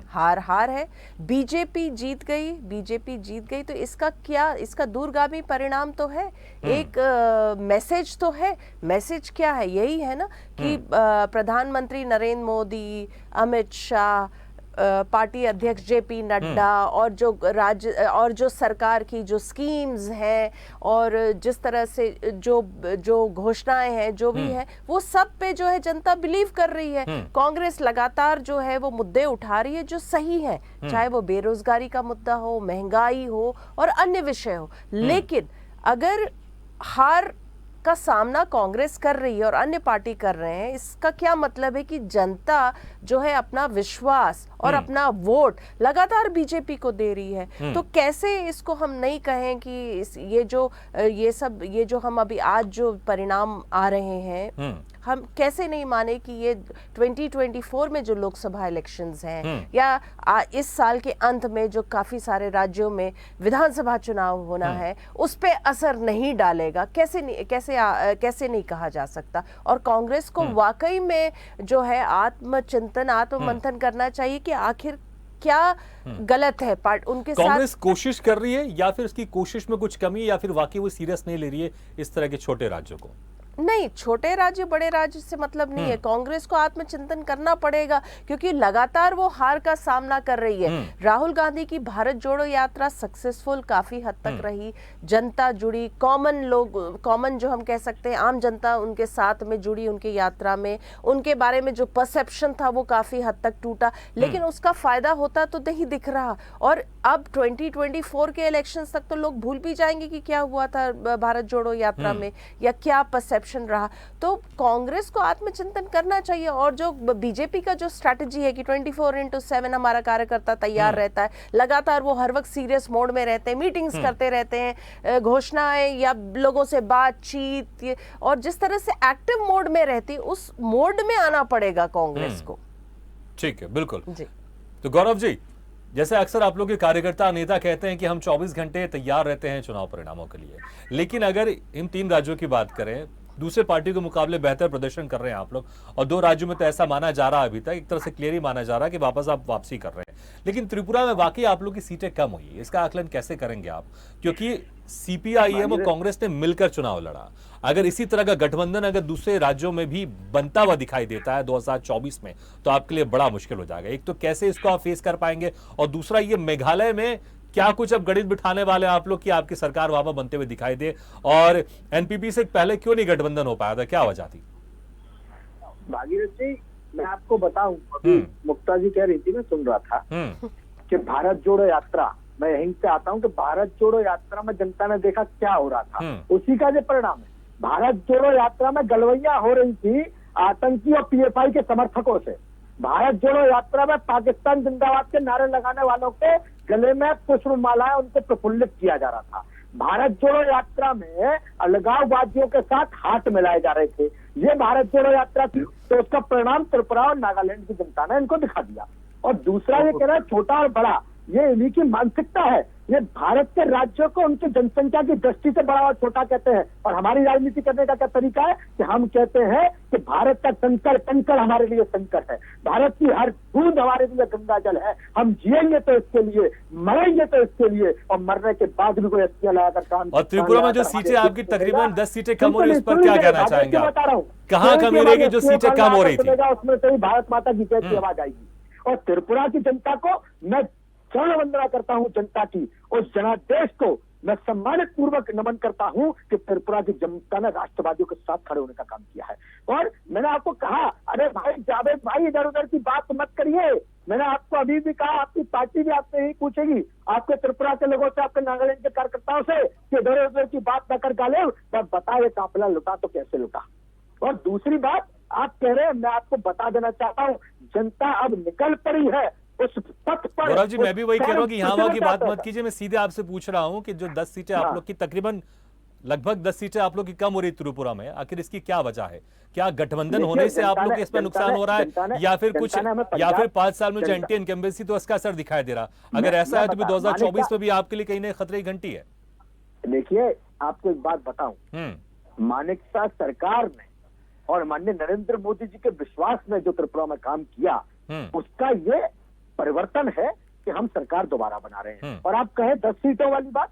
हार हार है। बीजेपी जीत गई तो इसका क्या, इसका दूरगामी परिणाम तो है, एक मैसेज तो है। मैसेज क्या है? यही है ना कि प्रधानमंत्री नरेंद्र मोदी, अमित शाह, पार्टी अध्यक्ष जेपी नड्डा और जो राज्य और जो सरकार की जो स्कीम्स हैं और जिस तरह से जो घोषणाएं हैं, जो भी है, वो सब पे जो है जनता बिलीव कर रही है। कांग्रेस लगातार जो है वो मुद्दे उठा रही है जो सही है, चाहे वो बेरोजगारी का मुद्दा हो, महंगाई हो और अन्य विषय हो। लेकिन अगर हार का सामना कांग्रेस कर रही है और अन्य पार्टी कर रहे हैं, इसका क्या मतलब है कि जनता जो है अपना विश्वास और अपना वोट लगातार बीजेपी को दे रही है। तो कैसे इसको हम नहीं कहें कि ये जो हम अभी आज जो परिणाम आ रहे हैं, हम कैसे नहीं माने कि ये 2024 में जो लोकसभा इलेक्शंस हैं या इस साल के अंत में जो काफी सारे राज्यों में विधानसभा चुनाव होना है, उस पे असर नहीं डालेगा? कैसे नहीं कहा जा सकता? और कांग्रेस को वाकई में जो है आत्मचिंतन, आत्ममंथन करना चाहिए कि आखिर क्या गलत है उनके साथ। कांग्रेस कोशिश कर रही है या फिर उसकी कोशिश में कुछ कमी है या फिर वाकई वो सीरियस नहीं ले रही है इस तरह के छोटे राज्यों को? नहीं, छोटे राज्य बड़े राज्य से मतलब नहीं है। कांग्रेस को आत्मचिंतन करना पड़ेगा क्योंकि लगातार वो हार का सामना कर रही है। राहुल गांधी की भारत जोड़ो यात्रा सक्सेसफुल काफी हद तक रही, जनता जुड़ी, कॉमन जो हम कह सकते हैं आम जनता उनके साथ में जुड़ी उनकी यात्रा में, उनके बारे में जो परसेप्शन था वो काफी हद तक टूटा, लेकिन उसका फायदा होता तो नहीं दिख रहा। और अब 2024 के इलेक्शंस तक तो लोग भूल भी जाएंगे कि क्या हुआ था भारत जोड़ो यात्रा में या क्या परसेप्शन रहा। तो कांग्रेस को आत्मचिंतन करना चाहिए। और जो बीजेपी का जो स्ट्रैटेजी है कि 24/7 हमारा कार्यकर्ता तैयार रहता है, लगातार वो हर वक्त सीरियस मोड में रहते हैं, मीटिंग्स करते रहते हैं, घोषणाएं या लोगों से बातचीत, और जिस तरह से एक्टिव मोड में रहती, उस मोड में आना पड़ेगा कांग्रेस को। ठीक है, बिल्कुल जी। तो गौरव जी, जैसे अक्सर आप लोग के कार्यकर्ता नेता कहते हैं कि हम 24 घंटे तैयार रहते हैं चुनाव परिणामों के लिए, लेकिन अगर इन 3 राज्यों की बात करें, दूसरे पार्टी के मुकाबले बेहतर प्रदर्शन कर रहे हैं आप लोग, और 2 राज्यों में तो ऐसा माना जा रहा है, अभी तक एक तरह से क्लियर ही माना जा रहा है कि वापस आप वापसी कर रहे हैं, लेकिन त्रिपुरा में वाकई आप लोग की सीटें कम हुई है। इसका आकलन कैसे करेंगे आप? क्योंकि सीपीआईएम और कांग्रेस ने मिलकर चुनाव लड़ा। अगर इसी तरह का गठबंधन अगर दूसरे राज्यों में भी बनता हुआ दिखाई देता है 2024 में, तो आपके लिए बड़ा मुश्किल हो जाएगा। एक तो कैसे इसको आप फेस कर पाएंगे, और दूसरा ये मेघालय में क्या कुछ अब गणित बिठाने वाले आप लोग कि आपकी सरकार वहां पर बनते हुए दिखाई दे, और एनपीपी से पहले क्यों नहीं गठबंधन हो पाया था, क्या वजह थी? भागीरथ जी, मैं आपको बताऊं, अभी मुक्ता जी कह रही थी, मैं सुन रहा था कि भारत जोड़ो यात्रा, मैं यहीं से आता हूं कि भारत जोड़ो यात्रा में जनता ने देखा क्या हो रहा था, उसी का जो परिणाम है। भारत जोड़ो यात्रा में गलवैया हो रही थी आतंकी और पीएफआई के समर्थकों से। भारत जोड़ो यात्रा में पाकिस्तान जिंदाबाद के नारे लगाने वालों के गले में पुष्पमालाएं उनको प्रफुल्लित किया जा रहा था। भारत जोड़ो यात्रा में अलगाववादियों के साथ हाथ मिलाए जा रहे थे। ये भारत जोड़ो यात्रा थी, तो उसका परिणाम त्रिपुरा और नागालैंड की जनता ने इनको दिखा दिया। और दूसरा ये कह रहा है छोटा और बड़ा, ये इन्हीं की मानसिकता है। ये भारत के राज्यों को उनकी जनसंख्या की दृष्टि से बड़ा और छोटा कहते हैं, और हमारी राजनीति करने का क्या तरीका है कि हम कहते हैं कि भारत का कंकड़ कंकड़ हमारे लिए संकट है, भारत की हर बूंद हमारे लिए गंगा जल है, हम जिएंगे तो इसके लिए, मरेंगे तो इसके लिए, और मरने के बाद भी कोई अस्थियां लगाकर काम। और त्रिपुरा में जो सीटें आपकी तकरीबन 10 सीटें कम हो रही है, उस पर क्या कहना चाहेंगे आप? बता रहा हूँ कहाँ कमी रहेगी जो सीटें कम हो रही थी? उसमें से ही भारत माता की जय की आवाज आएगी। और त्रिपुरा की जनता को मैं चरण वंदना करता हूं, जनता की, उस जनादेश को मैं सम्मानित पूर्वक नमन करता हूं कि त्रिपुरा की जनता ने राष्ट्रवादियों के साथ खड़े होने का काम किया है। और मैंने आपको कहा, अरे भाई जावेद भाई, इधर उधर की बात मत करिए। मैंने आपको अभी भी कहा, आपकी पार्टी भी आपसे यही पूछेगी, आपके त्रिपुरा के लोगों से, आपके नागालैंड के कार्यकर्ताओं से, कि इधर उधर की बात न कर डाले, तब बताइए काफिला लुटा तो कैसे लुटा। और दूसरी बात, आप कह रहे हैं, मैं आपको बता देना चाहता हूँ, जनता अब निकल पड़ी है उस पथ पर। गौरव जी, मैं भी वही कह रहा हूँ कि यहाँ वहाँ की बात मत था। कीजिए, मैं सीधे आपसे पूछ रहा हूँ कि जो 10 सीटें आप लोग की, तकरीबन लगभग 10 सीटें आप लोग की कम हो रही त्रिपुरा में, आखिर इसकी क्या वजह है? क्या गठबंधन होने से आप लोग को इसमें नुकसान हो रहा है, या फिर कुछ, या फिर 5 साल में जो एंटी इनकम्बेंसी तो उसका असर दिखाई दे रहा? अगर ऐसा है तो भी 2024 में भी आपके लिए कहीं ना खतरे की घंटी है। देखिए, आपको एक बात बताऊं, मानिकता सरकार ने और माननीय नरेंद्र मोदी जी के विश्वास में जो त्रिपुरा में काम किया, उसका ये परिवर्तन है कि हम सरकार दोबारा बना रहे हैं। और आप कहें 10 सीटों वाली बात,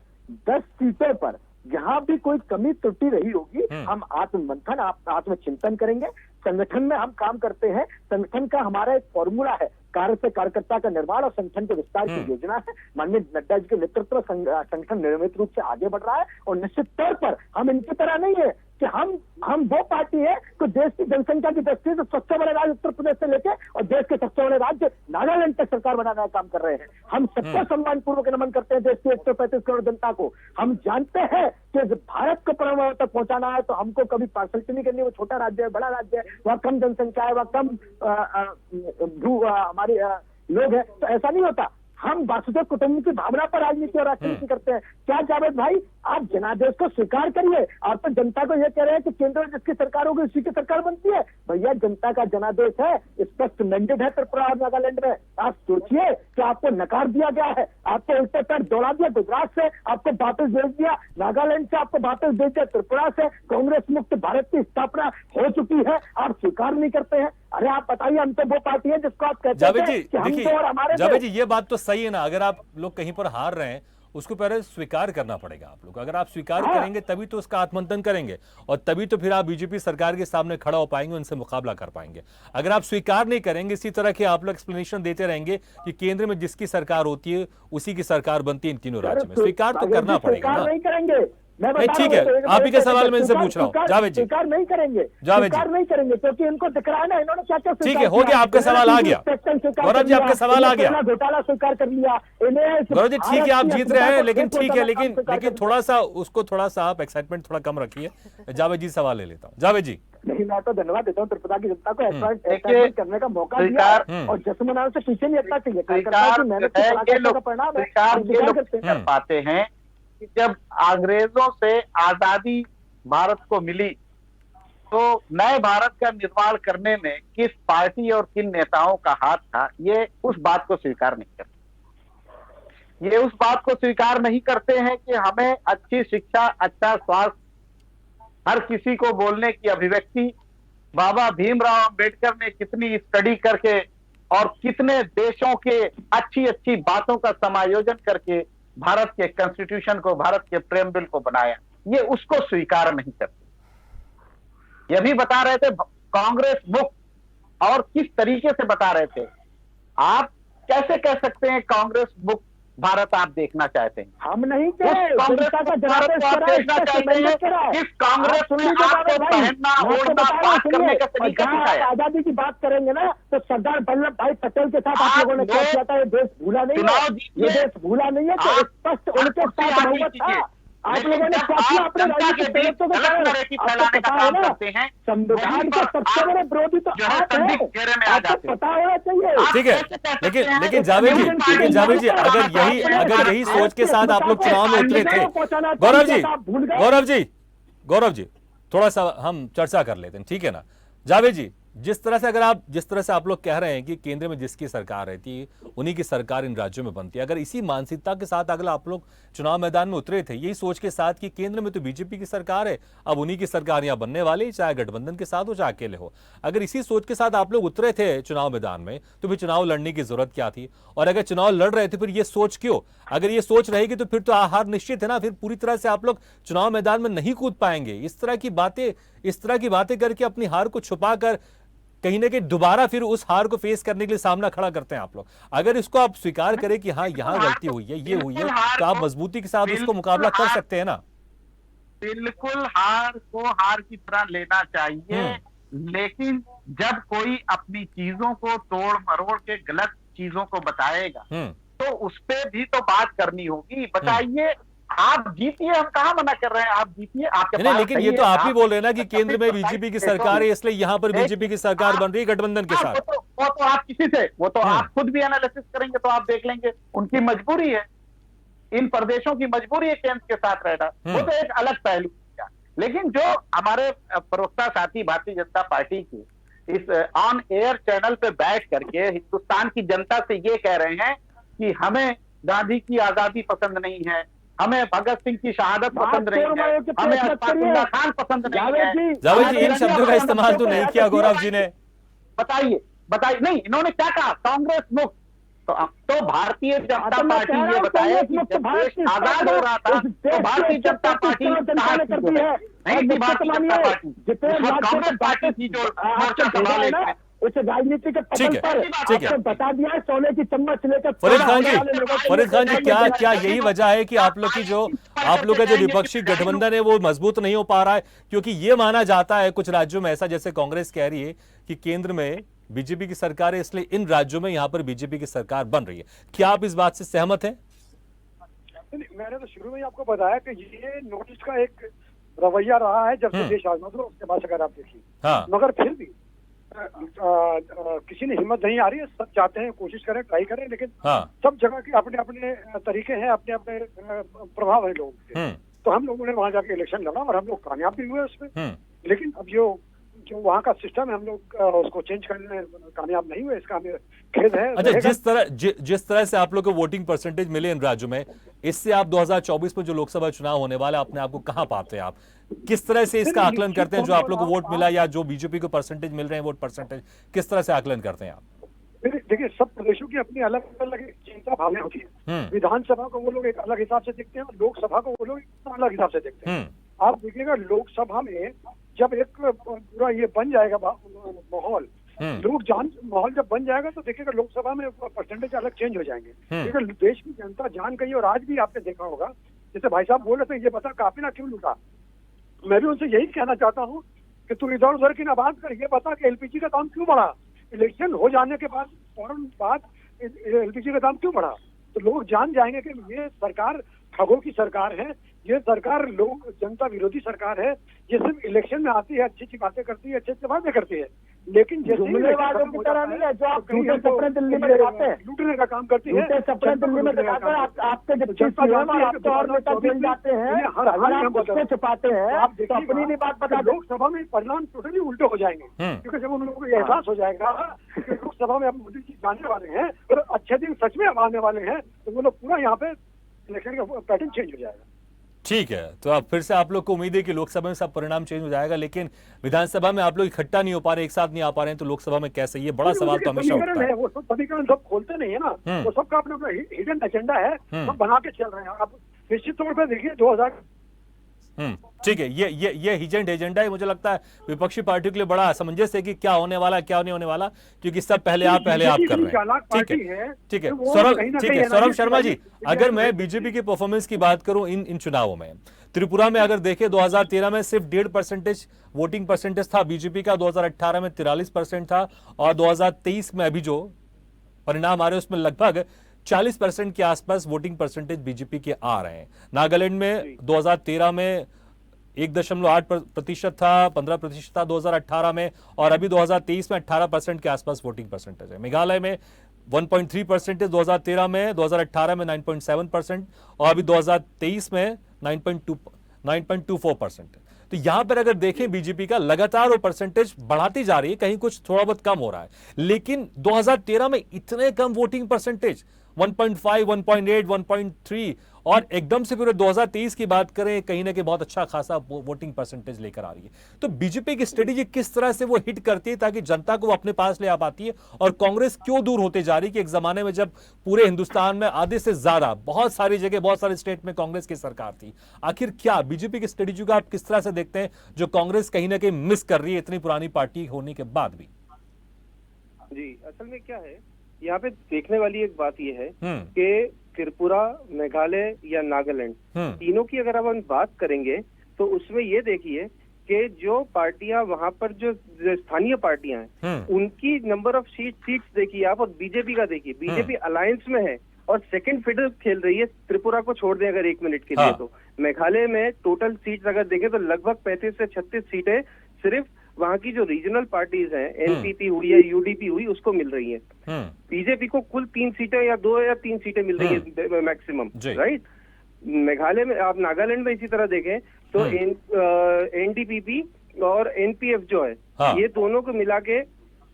10 सीटों पर जहां भी कोई कमी त्रुटि रही होगी, हम आत्ममंथन, आत्मचिंतन करेंगे। संगठन में हम काम करते हैं, संगठन का हमारा एक फॉर्मूला है, कार्य से कार्यकर्ता का निर्माण और संगठन के विस्तार की योजना है। माननीय नड्डा जी के नेतृत्व संगठन नियमित रूप से आगे बढ़ रहा है, और निश्चित तौर पर हम इनकी तरह नहीं है कि हम वो पार्टी है कि देश की जनसंख्या की दृष्टि से सबसे बड़े राज्य उत्तर प्रदेश से लेके और देश के सबसे बड़े राज्य नागालैंड तक सरकार बनाने का काम कर रहे हैं। हम सबको सम्मान पूर्वक नमन करते हैं देश की 135 करोड़ जनता को। हम जानते हैं कि भारत को परमाणु तक पहुंचाना है तो हमको कभी पार्सलिटी नहीं करनी। वो छोटा राज्य है, बड़ा राज्य है, वह कम जनसंख्या है, वह कम हमारी लोग है, तो ऐसा नहीं होता। हम वासुदेव कुटुंब की भावना पर राजनीति और राजनीति करते हैं। क्या जावेद भाई, आप जनादेश को स्वीकार करिए। आप तो जनता को यह कह रहे हैं कि केंद्र में जिसकी सरकार होगी उसी की सरकार बनती है। भैया, जनता का जनादेश है, स्पष्ट मैंडेट है त्रिपुरा और नागालैंड में। आप सोचिए कि आपको नकार दिया गया है, आपको उल्टे पैर दौड़ा दिया गुजरात से, आपको वापस भेज दिया नागालैंड से, आपको वापस भेज दिया त्रिपुरा से। कांग्रेस मुक्त भारत की स्थापना हो चुकी है, आप स्वीकार नहीं करते हैं। अरे आप बताइए, हम तो वो पार्टी है जिसको आप कहते हैं कि हम तो और हमारे। जावेद जी, ये बात तो सही है ना, अगर आप लोग कहीं पर हार रहे हैं उसको पहले स्वीकार करना पड़ेगा आप लोग। अगर आप स्वीकार करेंगे तभी तो उसका आत्मंथन करेंगे, और तभी तो फिर आप बीजेपी सरकार के सामने खड़ा हो पाएंगे, उनसे मुकाबला कर पाएंगे। अगर आप स्वीकार नहीं करेंगे, इसी तरह के आप लोग एक्सप्लेनेशन देते रहेंगे कि केंद्र में जिसकी सरकार होती है उसी की सरकार बनती है इन तीनों राज्यों में, स्वीकार तो करना पड़ेगा ना। नहीं करेंगे, नहीं, ठीक है, आप ही के सवाल में इनसे पूछ रहा हूँ। जावेद जी, स्वीकार नहीं करेंगे, जावेद जी, स्वीकार नहीं करेंगे क्योंकि इनको दिख रहा है ना इन्होंने क्या क्या। ठीक है, हो गया, आपका सवाल आ गया। गौरव जी, आपका सवाल आ गया। घोटाला स्वीकार कर लिया गौरव जी, ठीक है, आप जीत रहे हैं, लेकिन ठीक है, लेकिन थोड़ा सा आप एक्साइटमेंट थोड़ा कम रखिए। जावेद जी सवाल ले लेता हूँ। जावेद जी। नहीं, मैं तो धन्यवाद देता हूँ त्रिपुरा की जनता को एक्साइटमेंट करने का मौका दिया, और जश्न मनाने से पीछे नहीं हटना चाहिए। कर पाते हैं कि जब अंग्रेजों से आजादी भारत को मिली तो नए भारत का निर्माण करने में किस पार्टी और किन नेताओं का हाथ था, ये उस बात को स्वीकार नहीं करते। ये उस बात को स्वीकार नहीं करते हैं कि हमें अच्छी शिक्षा, अच्छा स्वास्थ्य, हर किसी को बोलने की अभिव्यक्ति, बाबा भीमराव अंबेडकर ने कितनी स्टडी करके और कितने देशों के अच्छी अच्छी बातों का समायोजन करके भारत के कॉन्स्टिट्यूशन को, भारत के प्रेमबिल को बनाया, ये उसको स्वीकार नहीं करते। ये भी बता रहे थे कांग्रेस मुक्त, और किस तरीके से बता रहे थे। आप कैसे कह सकते हैं कांग्रेस मुक्त भारत आप देखना चाहते हैं? हम नहीं कांग्रेस का भारत को आप देखना चाहते हैं? किस कांग्रेस में आपको पहनना, ओढ़ना, बात करने का तरीका सिखाया? आजादी की बात करेंगे ना तो सरदार वल्लभ भाई पटेल के साथ आप लोगों ने क्या किया था? ये देश भूला नहीं है, ये देश भूला नहीं है। तो स्पष्ट उनके साथ बहुमत था। आप लोगों ने क्या किया? अपने राज्य के प्रयत्नों को फैलाने का काम करते हैं। संविधान के सबसे बड़े विरोधी तो आप हैं, आपको पता होना चाहिए। ठीक है, लेकिन जावेद जी, अगर यही सोच के साथ आप लोग चुनाव में उतरे थे, गौरव जी, थोड़ा सा हम चर्चा कर लेते हैं, ठीक है ना? जावेद जी, जिस तरह से आप लोग कह रहे हैं कि केंद्र में जिसकी सरकार रहती है उन्हीं की सरकार इन राज्यों में बनती है, अगर इसी मानसिकता के साथ अगर आप लोग चुनाव मैदान में उतरे थे यही सोच के साथ कि केंद्र में तो बीजेपी की सरकार है, अब उन्हीं की सरकार यहाँ बनने वाली, चाहे गठबंधन के साथ हो चाहे अकेले हो, अगर इसी सोच के साथ आप लोग उतरे थे चुनाव मैदान में तो फिर चुनाव लड़ने की जरूरत क्या थी? और अगर चुनाव लड़ रहे थे फिर ये सोच क्यों? अगर ये सोच रहेगी तो फिर तो हार निश्चित है ना, फिर पूरी तरह से आप लोग चुनाव मैदान में नहीं कूद पाएंगे। इस तरह की बातें करके अपनी हार को छुपा कर कहीं ना कहीं दोबारा फिर उस हार को फेस करने के लिए सामना खड़ा करते हैं आप लोग। अगर इसको आप स्वीकार करें कि हाँ यहाँ गलती हुई है, ये हुई है, तो आप मजबूती के साथ उसको मुकाबला कर सकते हैं ना। बिल्कुल हार को हार की तरह लेना चाहिए, लेकिन जब कोई अपनी चीजों को तोड़ मरोड़ के गलत चीजों को बताएगा तो उस पे भी तो बात करनी होगी। बताइए, आप जीतिए, हम कहाँ मना कर रहे हैं, आप जीतिए, आपके नहीं, पास लेकिन सही ये है, तो आप ही आप- बोल रहे हैं ना कि केंद्र में बीजेपी की सरकार है, इसलिए यहाँ पर बीजेपी की सरकार बन रही है गठबंधन के साथ। वो तो आप किसी से, वो तो आप खुद भी एनालिसिस करेंगे तो आप देख लेंगे, उनकी मजबूरी है, इन प्रदेशों की मजबूरी है केंद्र के साथ रहना, वो तो एक अलग पहलू है। लेकिन जो हमारे प्रवक्ता साथी भारतीय जनता पार्टी की इस ऑन एयर चैनल पे बैठ करके हिंदुस्तान की जनता से ये कह रहे हैं कि हमें गांधी की आजादी पसंद नहीं है, हमें भगत सिंह की शहादत पसंद नहीं है, हमें अशफाकुल्लाह खान पसंद नहीं है। जावेद जी, इन शब्दों का इस्तेमाल तो नहीं किया गौरव जी ने। बताइए बताइए, नहीं इन्होंने क्या कहा, कांग्रेस मुक्त। तो भारतीय जनता पार्टी ये बताए कि जब देश आजाद हो रहा था तो भारतीय जनता पार्टी कहाँ थी? नहीं थी भारतीय जनता पार्टी, कांग्रेस पार्टी थी जो मोर्चा संभाले थे। उस राजनीति के ठीक है, ठीक है। आपको बता दिया है, सोने की चम्मच लेकर फरीद खान जी, क्या यही वजह है कि आप लोग की जो आप लोग का जो विपक्षी गठबंधन है वो मजबूत नहीं हो पा रहा है? क्योंकि ये माना जाता है कुछ राज्यों में ऐसा, जैसे कांग्रेस कह रही है कि केंद्र में बीजेपी की सरकार है, इसलिए इन राज्यों में यहां पर बीजेपी की सरकार बन रही है। क्या आप इस बात से सहमत हैं? मैंने तो शुरू में ही आपको बताया कि ये नॉर्थ ईस्ट का एक रवैया रहा है जब से देश आजाद हुआ, उसके बाद अगर आप देखिए। हाँ। मगर फिर भी किसी ने हिम्मत नहीं आ रही है, सब चाहते हैं, कोशिश करें, ट्राई करें, लेकिन हाँ। सब जगह के अपने अपने तरीके हैं, अपने अपने प्रभाव है लोगों के। तो हम लोगों ने वहां जाके इलेक्शन लड़ा और हम लोग कामयाब भी हुए उसमें। लेकिन अब जो वहाँ का सिस्टम है, हम लोग उसको चेंज करने में कामयाब नहीं हुए, इसका हमें खेद है। अच्छा, जिस तरह से आप लोग को वोटिंग परसेंटेज मिले इन राज्यों में, इससे आप 2024 में जो लोकसभा चुनाव होने वाला है अपने आप को कहां पाते हैं आप? किस तरह से इसका आकलन करते हैं, जो आप लोग को वोट मिला या जो बीजेपी को परसेंटेज मिल रहे हैं वोट परसेंटेज, किस तरह से आकलन करते हैं आप? देखिए, सब प्रदेशों की अपनी अलग अलग चिंता भावना होती है। विधानसभा को वो लोग एक अलग हिसाब से देखते हैं और लोकसभा को वो लोग एक अलग हिसाब से देखते हैं। आप देखिएगा, लोकसभा में जब एक पूरा ये बन जाएगा माहौल, माहौल जब बन जाएगा तो देखिएगा लोकसभा में परसेंटेज अलग चेंज हो जाएंगे। क्योंकि देश की जनता जान गई, और आज भी आपने देखा होगा, जैसे भाई साहब बोल रहे थे, ये बता काफी ना क्यों लूटा। मैं भी उनसे यही कहना चाहता हूँ कि तू इधर उधर की ना बात कर, ये बता कि एलपीजी का दाम क्यों बढ़ा। इलेक्शन हो जाने के बाद फौरन बाद एलपीजी का दाम क्यों बढ़ा, तो लोग जान जाएंगे कि ये सरकार ठगों की सरकार है, ये सरकार लोग जनता विरोधी सरकार है, ये सिर्फ इलेक्शन में आती है, अच्छी अच्छी बातें करती है, अच्छे अच्छे वादे करती है, लेकिन जुमलेबाजों की तरह नहीं है जो आप झूठे सपने दिल्ली में दिखाते हैं, लूटने का काम करती है। सपने दिल्ली में दिखाकर आपके जब आपके और नेता मिल जाते हैं, आप उससे छुपाते हैं, तो अपनी भी बात बता। लोकसभा में परिणाम टोटली उल्टे हो जाएंगे, क्योंकि जब उन लोगों को एहसास हो जाएगा कि लोकसभा में अब मोदी जी जाने वाले हैं और अच्छे दिन सच में आने वाले हैं, तो वो लोग पूरा यहाँ पे इलेक्शन का पैटर्न चेंज हो जाएगा। ठीक है, तो अब फिर से आप लोग को उम्मीद है कि लोकसभा में सब परिणाम चेंज हो जाएगा, लेकिन विधानसभा में आप लोग इकट्ठा नहीं हो पा रहे, एक साथ नहीं आ पा रहे हैं, तो लोकसभा में कैसे? ये बड़ा सवाल तो हमेशा उठता है। वो सब समीकरण सब खोलते नहीं है ना, वो सबका अपना अपना हिडन एजेंडा है, सब बना के चल रहे हैं। आप निश्चित तौर पर देखिए 2000 ठीक है, ये हिडन एजेंडा है, मुझे लगता है विपक्षी पार्टियों के लिए बड़ा असमंजस है कि क्या होने वाला क्या नहीं होने वाला, क्योंकि सब पहले आप कर रहे हैं। ठीक है सौरभ शर्मा जी, अगर मैं बीजेपी की परफॉर्मेंस की बात करूं इन चुनावों में, त्रिपुरा में अगर देखें 2013 में सिर्फ 1.5% वोटिंग परसेंटेज था बीजेपी का, 2018 में 43% था, और 2023 में अभी जो परिणाम आ रहे हैं उसमें लगभग 40% के आसपास वोटिंग परसेंटेज बीजेपी के आ रहे हैं। नागालैंड में 2013 में 1.8% था, 15% था 2018 में, और अभी 2023 में 18% के आसपास वोटिंग परसेंटेज है। मेघालय में 1.3% 2013 में, 2018 में 9.7%, और अभी 2023 में 9.24%। तो यहां पर अगर देखें बीजेपी का लगातार वो परसेंटेज बढ़ाती जा रही है, कहीं कुछ थोड़ा बहुत कम हो रहा है, लेकिन 2013 में इतने कम वोटिंग परसेंटेज 1.5, 1.8, 1.3, और एकदम से फिर 2023 की बात करें कहीं ना कहीं बहुत अच्छा खासा वोटिंग परसेंटेज लेकर आ रही है। तो बीजेपी की स्ट्रेटेजी किस तरह से वो हिट करती है ताकि जनता को वो अपने पास ले आ पाती है, और कांग्रेस क्यों दूर होते जा रही है कि एक जमाने में जब पूरे हिंदुस्तान में आधे से ज्यादा बहुत सारी जगह बहुत सारे स्टेट में कांग्रेस की सरकार थी? आखिर क्या बीजेपी की स्ट्रेटेजी को आप किस तरह से देखते हैं जो कांग्रेस कहीं ना कहीं मिस कर रही है इतनी पुरानी पार्टी होने के बाद भी? जी, असल में क्या है, यहाँ पे देखने वाली एक बात यह है कि त्रिपुरा, मेघालय या नागालैंड, तीनों की अगर हम बात करेंगे तो उसमें ये देखिए कि जो पार्टियां वहां पर जो स्थानीय पार्टियां हैं उनकी नंबर ऑफ सीट्स देखिए आप, और बीजेपी का देखिए, बीजेपी अलायंस में है और सेकंड फिडल खेल रही है। त्रिपुरा को छोड़ दें अगर 1 मिनट के लिए, तो मेघालय में टोटल सीट अगर देखें तो लगभग 35 से 36 सीटें सिर्फ वहाँ की जो रीजनल पार्टीज हैं, एनपीपी हुई या यूडीपी हुई, उसको मिल रही है। बीजेपी को कुल 3 सीटें या 2 या 3 सीटें मिल रही है मैक्सिमम, राइट। मेघालय में, आप नागालैंड में इसी तरह देखें तो एनडीपीपी और एनपीएफ जो है, ये दोनों को मिला के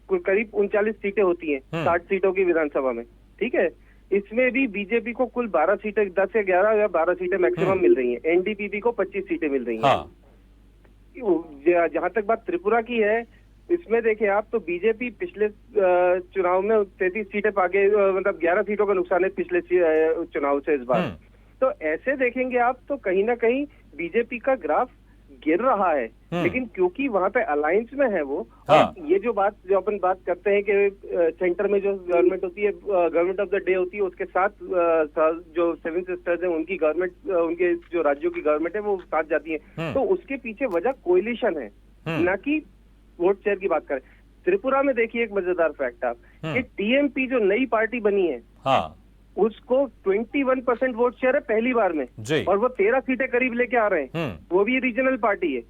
करीब 39 सीटें होती हैं 60 सीटों की विधानसभा में, ठीक है। इसमें भी बीजेपी को कुल 12 सीटें, 10 या 11 या 12 सीटें मैक्सिमम मिल रही हैं। एनडीपीपी को 25 सीटें मिल रही हैं। जहां तक बात त्रिपुरा की है, इसमें देखें आप तो बीजेपी पिछले चुनाव में 33 सीटें पाके, मतलब 11 सीटों का नुकसान है पिछले चुनाव से इस बार। तो ऐसे देखेंगे आप तो कहीं ना कहीं बीजेपी का ग्राफ गिर रहा है, लेकिन क्योंकि वहां पे अलायंस में है वो, और ये जो अपन बात करते हैं कि सेंटर में जो गवर्नमेंट होती है, गवर्नमेंट ऑफ द डे होती है, उसके साथ जो 7 सिस्टर्स हैं उनकी गवर्नमेंट, उनके जो राज्यों की गवर्नमेंट है वो साथ जाती है। तो उसके पीछे वजह कोलिशन है, ना कि वोट शेयर की बात करें। त्रिपुरा में देखिए एक मजेदार फैक्ट आप, कि टीएमपी जो नई पार्टी बनी है, उसको 21% वोट शेयर है पहली बार में, और वो 13 सीटें करीब लेके आ रहे हैं, वो भी रीजनल पार्टी है।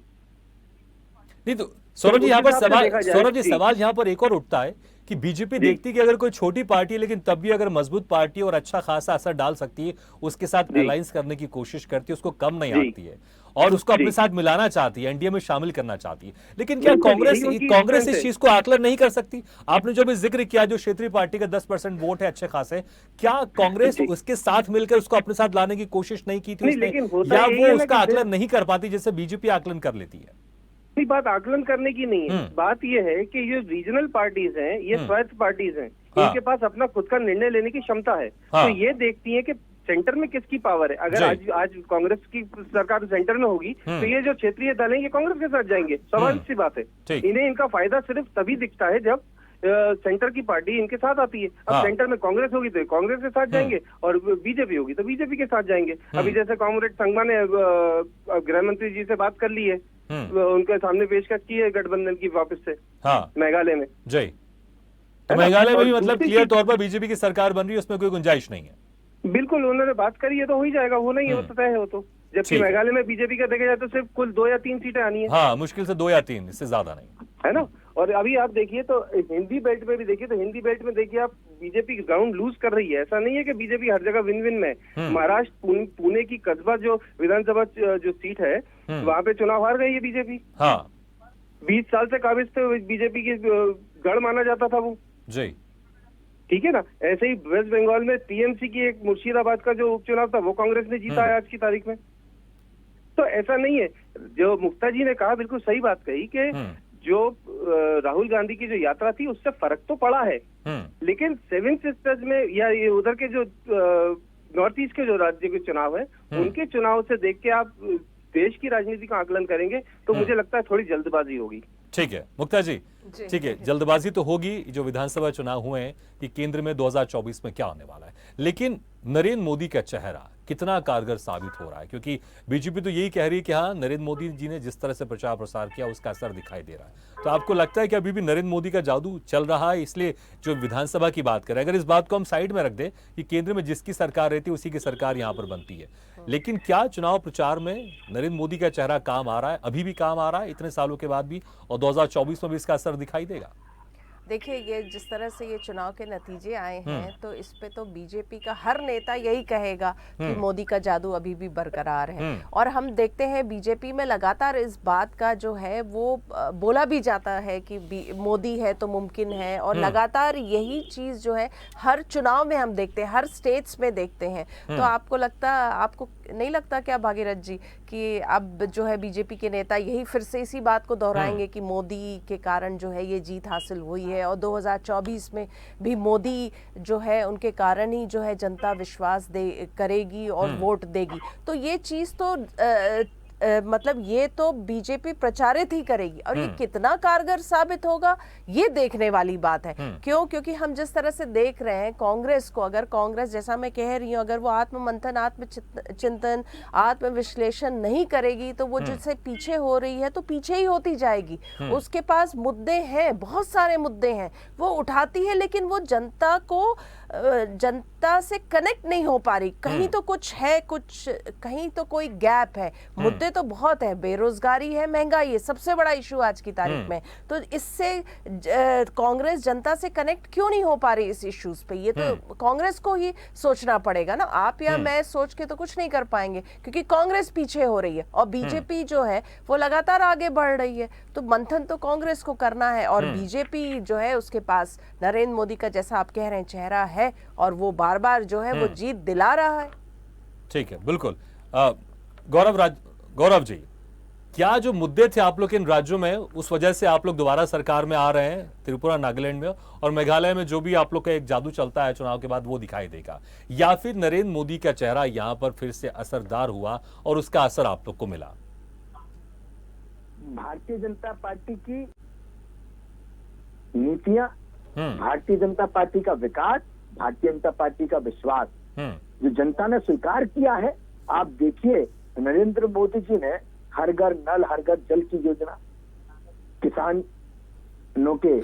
नहीं तो सौरभ जी यहाँ पर सवाल यहाँ पर एक और उठता है कि बीजेपी देखती है कि अगर कोई छोटी पार्टी है लेकिन तब भी अगर मजबूत पार्टी और अच्छा खासा असर डाल सकती है, उसके साथ अलायंस करने की कोशिश करती है, उसको कम नहीं आती है और उसको अपने साथ मिलाना चाहती है, एनडीए में शामिल करना चाहती है। लेकिन क्या कांग्रेस इस चीज को आकलन नहीं कर सकती? आपने जो भी जिक्र किया, जो क्षेत्रीय पार्टी का 10% वोट है अच्छे खासे, क्या कांग्रेस उसके साथ मिलकर उसको अपने साथ लाने की कोशिश नहीं की थी उसने, या वो उसका आकलन नहीं कर पाती जैसे बीजेपी आकलन कर लेती है? बात आकलन करने की नहीं है, बात यह है कि ये रीजनल पार्टीज हैं, ये स्वायत्त पार्टीज हैं, इनके पास अपना खुद का निर्णय लेने की क्षमता है। तो ये देखती है कि सेंटर में किसकी पावर है। अगर आज कांग्रेस की सरकार सेंटर में होगी तो ये जो क्षेत्रीय दल है ये कांग्रेस के साथ जाएंगे, स्वाभाविक सी बात है। इन्हें इनका फायदा सिर्फ तभी दिखता है जब सेंटर की पार्टी इनके साथ आती है। अब सेंटर में कांग्रेस होगी तो कांग्रेस के साथ जाएंगे, और बीजेपी होगी तो बीजेपी के साथ जाएंगे। अभी जैसे कॉमरेड संगमा ने गृह मंत्री जी से बात कर ली है, उनके सामने पेशकश की है गठबंधन की वापस से मेघालय में। तो मेघालय में भी मतलब क्लियर तौर पर बीजेपी की सरकार बन रही है, उसमें कोई गुंजाइश नहीं है। बिल्कुल, उन्होंने बात करी है तो हो ही जाएगा, वो नहीं है वो तय है वो तो। जबकि मेघालय में बीजेपी का देखा जाए तो सिर्फ कुल 2 या 3 सीटें आनी है। मुश्किल से 2 या 3, इससे ज्यादा नहीं, है ना। और अभी आप देखिए तो हिंदी बेल्ट में भी देखिए तो हिंदी बेल्ट में देखिए आप, बीजेपी ग्राउंड लूज कर रही है। ऐसा नहीं है कि बीजेपी हर जगह विन विन में। महाराष्ट्र पुणे की कस्बा जो विधानसभा जो सीट है, वहां पे चुनाव हार गई है बीजेपी। 20 साल से काबिज थे, बीजेपी की गढ़ माना जाता था वो, ठीक है ना। ऐसे ही वेस्ट बंगाल में टीएमसी की एक मुर्शिदाबाद का जो उपचुनाव था वो कांग्रेस ने जीता है आज की तारीख में। तो ऐसा नहीं है, जो मुक्ता जी ने कहा बिल्कुल सही बात कही कि जो राहुल गांधी की जो यात्रा थी उससे फर्क तो पड़ा है, लेकिन 7 सिस्टर्स में या ये उधर के जो नॉर्थ ईस्ट के जो राज्य के चुनाव है, उनके चुनाव से देख के आप देश की राजनीति का आकलन करेंगे तो मुझे लगता है थोड़ी जल्दबाजी होगी। ठीक है मुक्ता जी, ठीक है, जल्दबाजी तो होगी। जो विधानसभा चुनाव हुए हैं कि केंद्र में 2024 में क्या होने वाला है, लेकिन नरेंद्र मोदी का चेहरा कितना कारगर साबित हो रहा है? क्योंकि बीजेपी तो यही कह रही है कि हाँ, नरेंद्र मोदी जी ने जिस तरह से प्रचार प्रसार किया उसका असर दिखाई दे रहा है। तो आपको लगता है कि अभी भी नरेंद्र मोदी का जादू चल रहा है? इसलिए जो विधानसभा की बात करें, अगर इस बात को हम साइड में रख दें कि केंद्र में जिसकी सरकार रहती है उसी की सरकार यहाँ पर बनती है, लेकिन क्या चुनाव प्रचार में नरेंद्र मोदी का चेहरा काम आ रहा है? अभी भी काम आ रहा है इतने सालों के बाद भी, और 2024 में भी इसका असर दिखाई देगा? देखिए, ये जिस तरह से ये चुनाव के नतीजे आए हैं तो इस पे तो बीजेपी का हर नेता यही कहेगा कि मोदी का जादू अभी भी बरकरार है। और हम देखते हैं बीजेपी में लगातार इस बात का जो है वो बोला भी जाता है कि मोदी है तो मुमकिन है, और लगातार यही चीज जो है हर चुनाव में हम देखते हैं, हर स्टेट्स में देखते हैं। तो आपको नहीं लगता क्या भागीरथ जी कि अब जो है बीजेपी के नेता यही फिर से इसी बात को दोहराएंगे कि मोदी के कारण जो है ये जीत हासिल हुई है, और 2024 में भी मोदी जो है उनके कारण ही जो है जनता विश्वास करेगी और वोट देगी? तो ये चीज तो मतलब ये तो बीजेपी प्रचारित ही करेगी, और ये कितना कारगर साबित होगा ये देखने वाली बात है। क्यों? क्योंकि हम जिस तरह से देख रहे हैं कांग्रेस को, अगर कांग्रेस, जैसा मैं कह रही हूँ, अगर वो आत्ममंथन, आत्मचिंतन, आत्मविश्लेषण नहीं करेगी तो वो जिससे पीछे हो रही है तो पीछे ही होती जाएगी। उसके पास मुद्दे हैं, बहुत सारे मुद्दे हैं, वो उठाती है, लेकिन वो जनता को जनता से कनेक्ट नहीं हो पा रही। कहीं तो कुछ है, कुछ कहीं तो कोई गैप है। मुद्दे तो बहुत है, बेरोजगारी है, महंगाई है, सबसे बड़ा इशू आज की तारीख में। तो इससे कांग्रेस जनता से कनेक्ट क्यों नहीं हो पा रही इस इश्यूज पे? ये तो कांग्रेस को ही सोचना पड़ेगा ना। आप या मैं सोच के तो कुछ नहीं कर पाएंगे, क्योंकि कांग्रेस पीछे हो रही है और बीजेपी जो है वो लगातार आगे बढ़ रही है। तो मंथन तो कांग्रेस को करना है, और बीजेपी जो है उसके पास नरेंद्र मोदी का, जैसा आप कह रहे हैं, चेहरा है और वो बार बार जो है वो जीत दिला रहा है। ठीक है, बिल्कुल। गौरव जी, क्या जो मुद्दे थे आप लोग इन राज्यों में, उस वजह से आप लोग दोबारा सरकार में आ रहे हैं? त्रिपुरा, नागालैंड में और मेघालय में जो भी आप लोग का एक जादू चलता है चुनाव के बाद, वो दिखाई देगा, या फिर नरेंद्र मोदी का चेहरा यहां पर फिर से असरदार हुआ और उसका असर आप लोग को मिला? भारतीय जनता पार्टी की नीतियां, भारतीय जनता पार्टी का विकास, भारतीय जनता पार्टी का विश्वास जो जनता ने स्वीकार किया है। आप देखिए, नरेंद्र मोदी जी ने हर घर नल, हर घर जल की योजना, किसानों के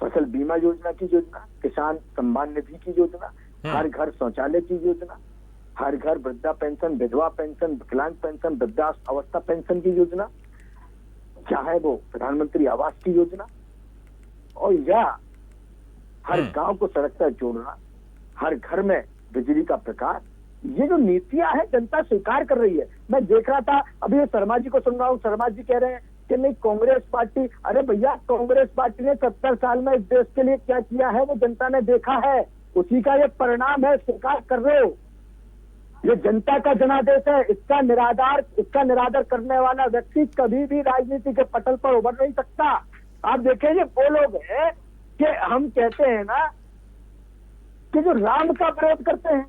फसल बीमा योजना की योजना, किसान सम्मान निधि की योजना, हर घर शौचालय की योजना, हर घर वृद्धा पेंशन, विधवा पेंशन, विकलांग पेंशन, वृद्धावस्था पेंशन की योजना, चाहे वो प्रधानमंत्री आवास की योजना, और या हर गांव को सड़क तक जोड़ना, हर घर में बिजली का प्रकाश। ये जो नीतियां है जनता स्वीकार कर रही है। मैं देख रहा था अभी शर्मा जी को सुन रहा हूँ, शर्मा जी कह रहे हैं कि नहीं कांग्रेस पार्टी, अरे भैया कांग्रेस पार्टी ने 70 साल में इस देश के लिए क्या किया है वो जनता ने देखा है, उसी का ये परिणाम है, स्वीकार कर रहे हो। ये जनता का जनादेश है, इसका निरादर करने वाला व्यक्ति कभी भी राजनीति के पटल पर उभर नहीं सकता। आप देखें, ये वो लोग हैं कि हम कहते हैं ना कि जो राम का विरोध करते हैं,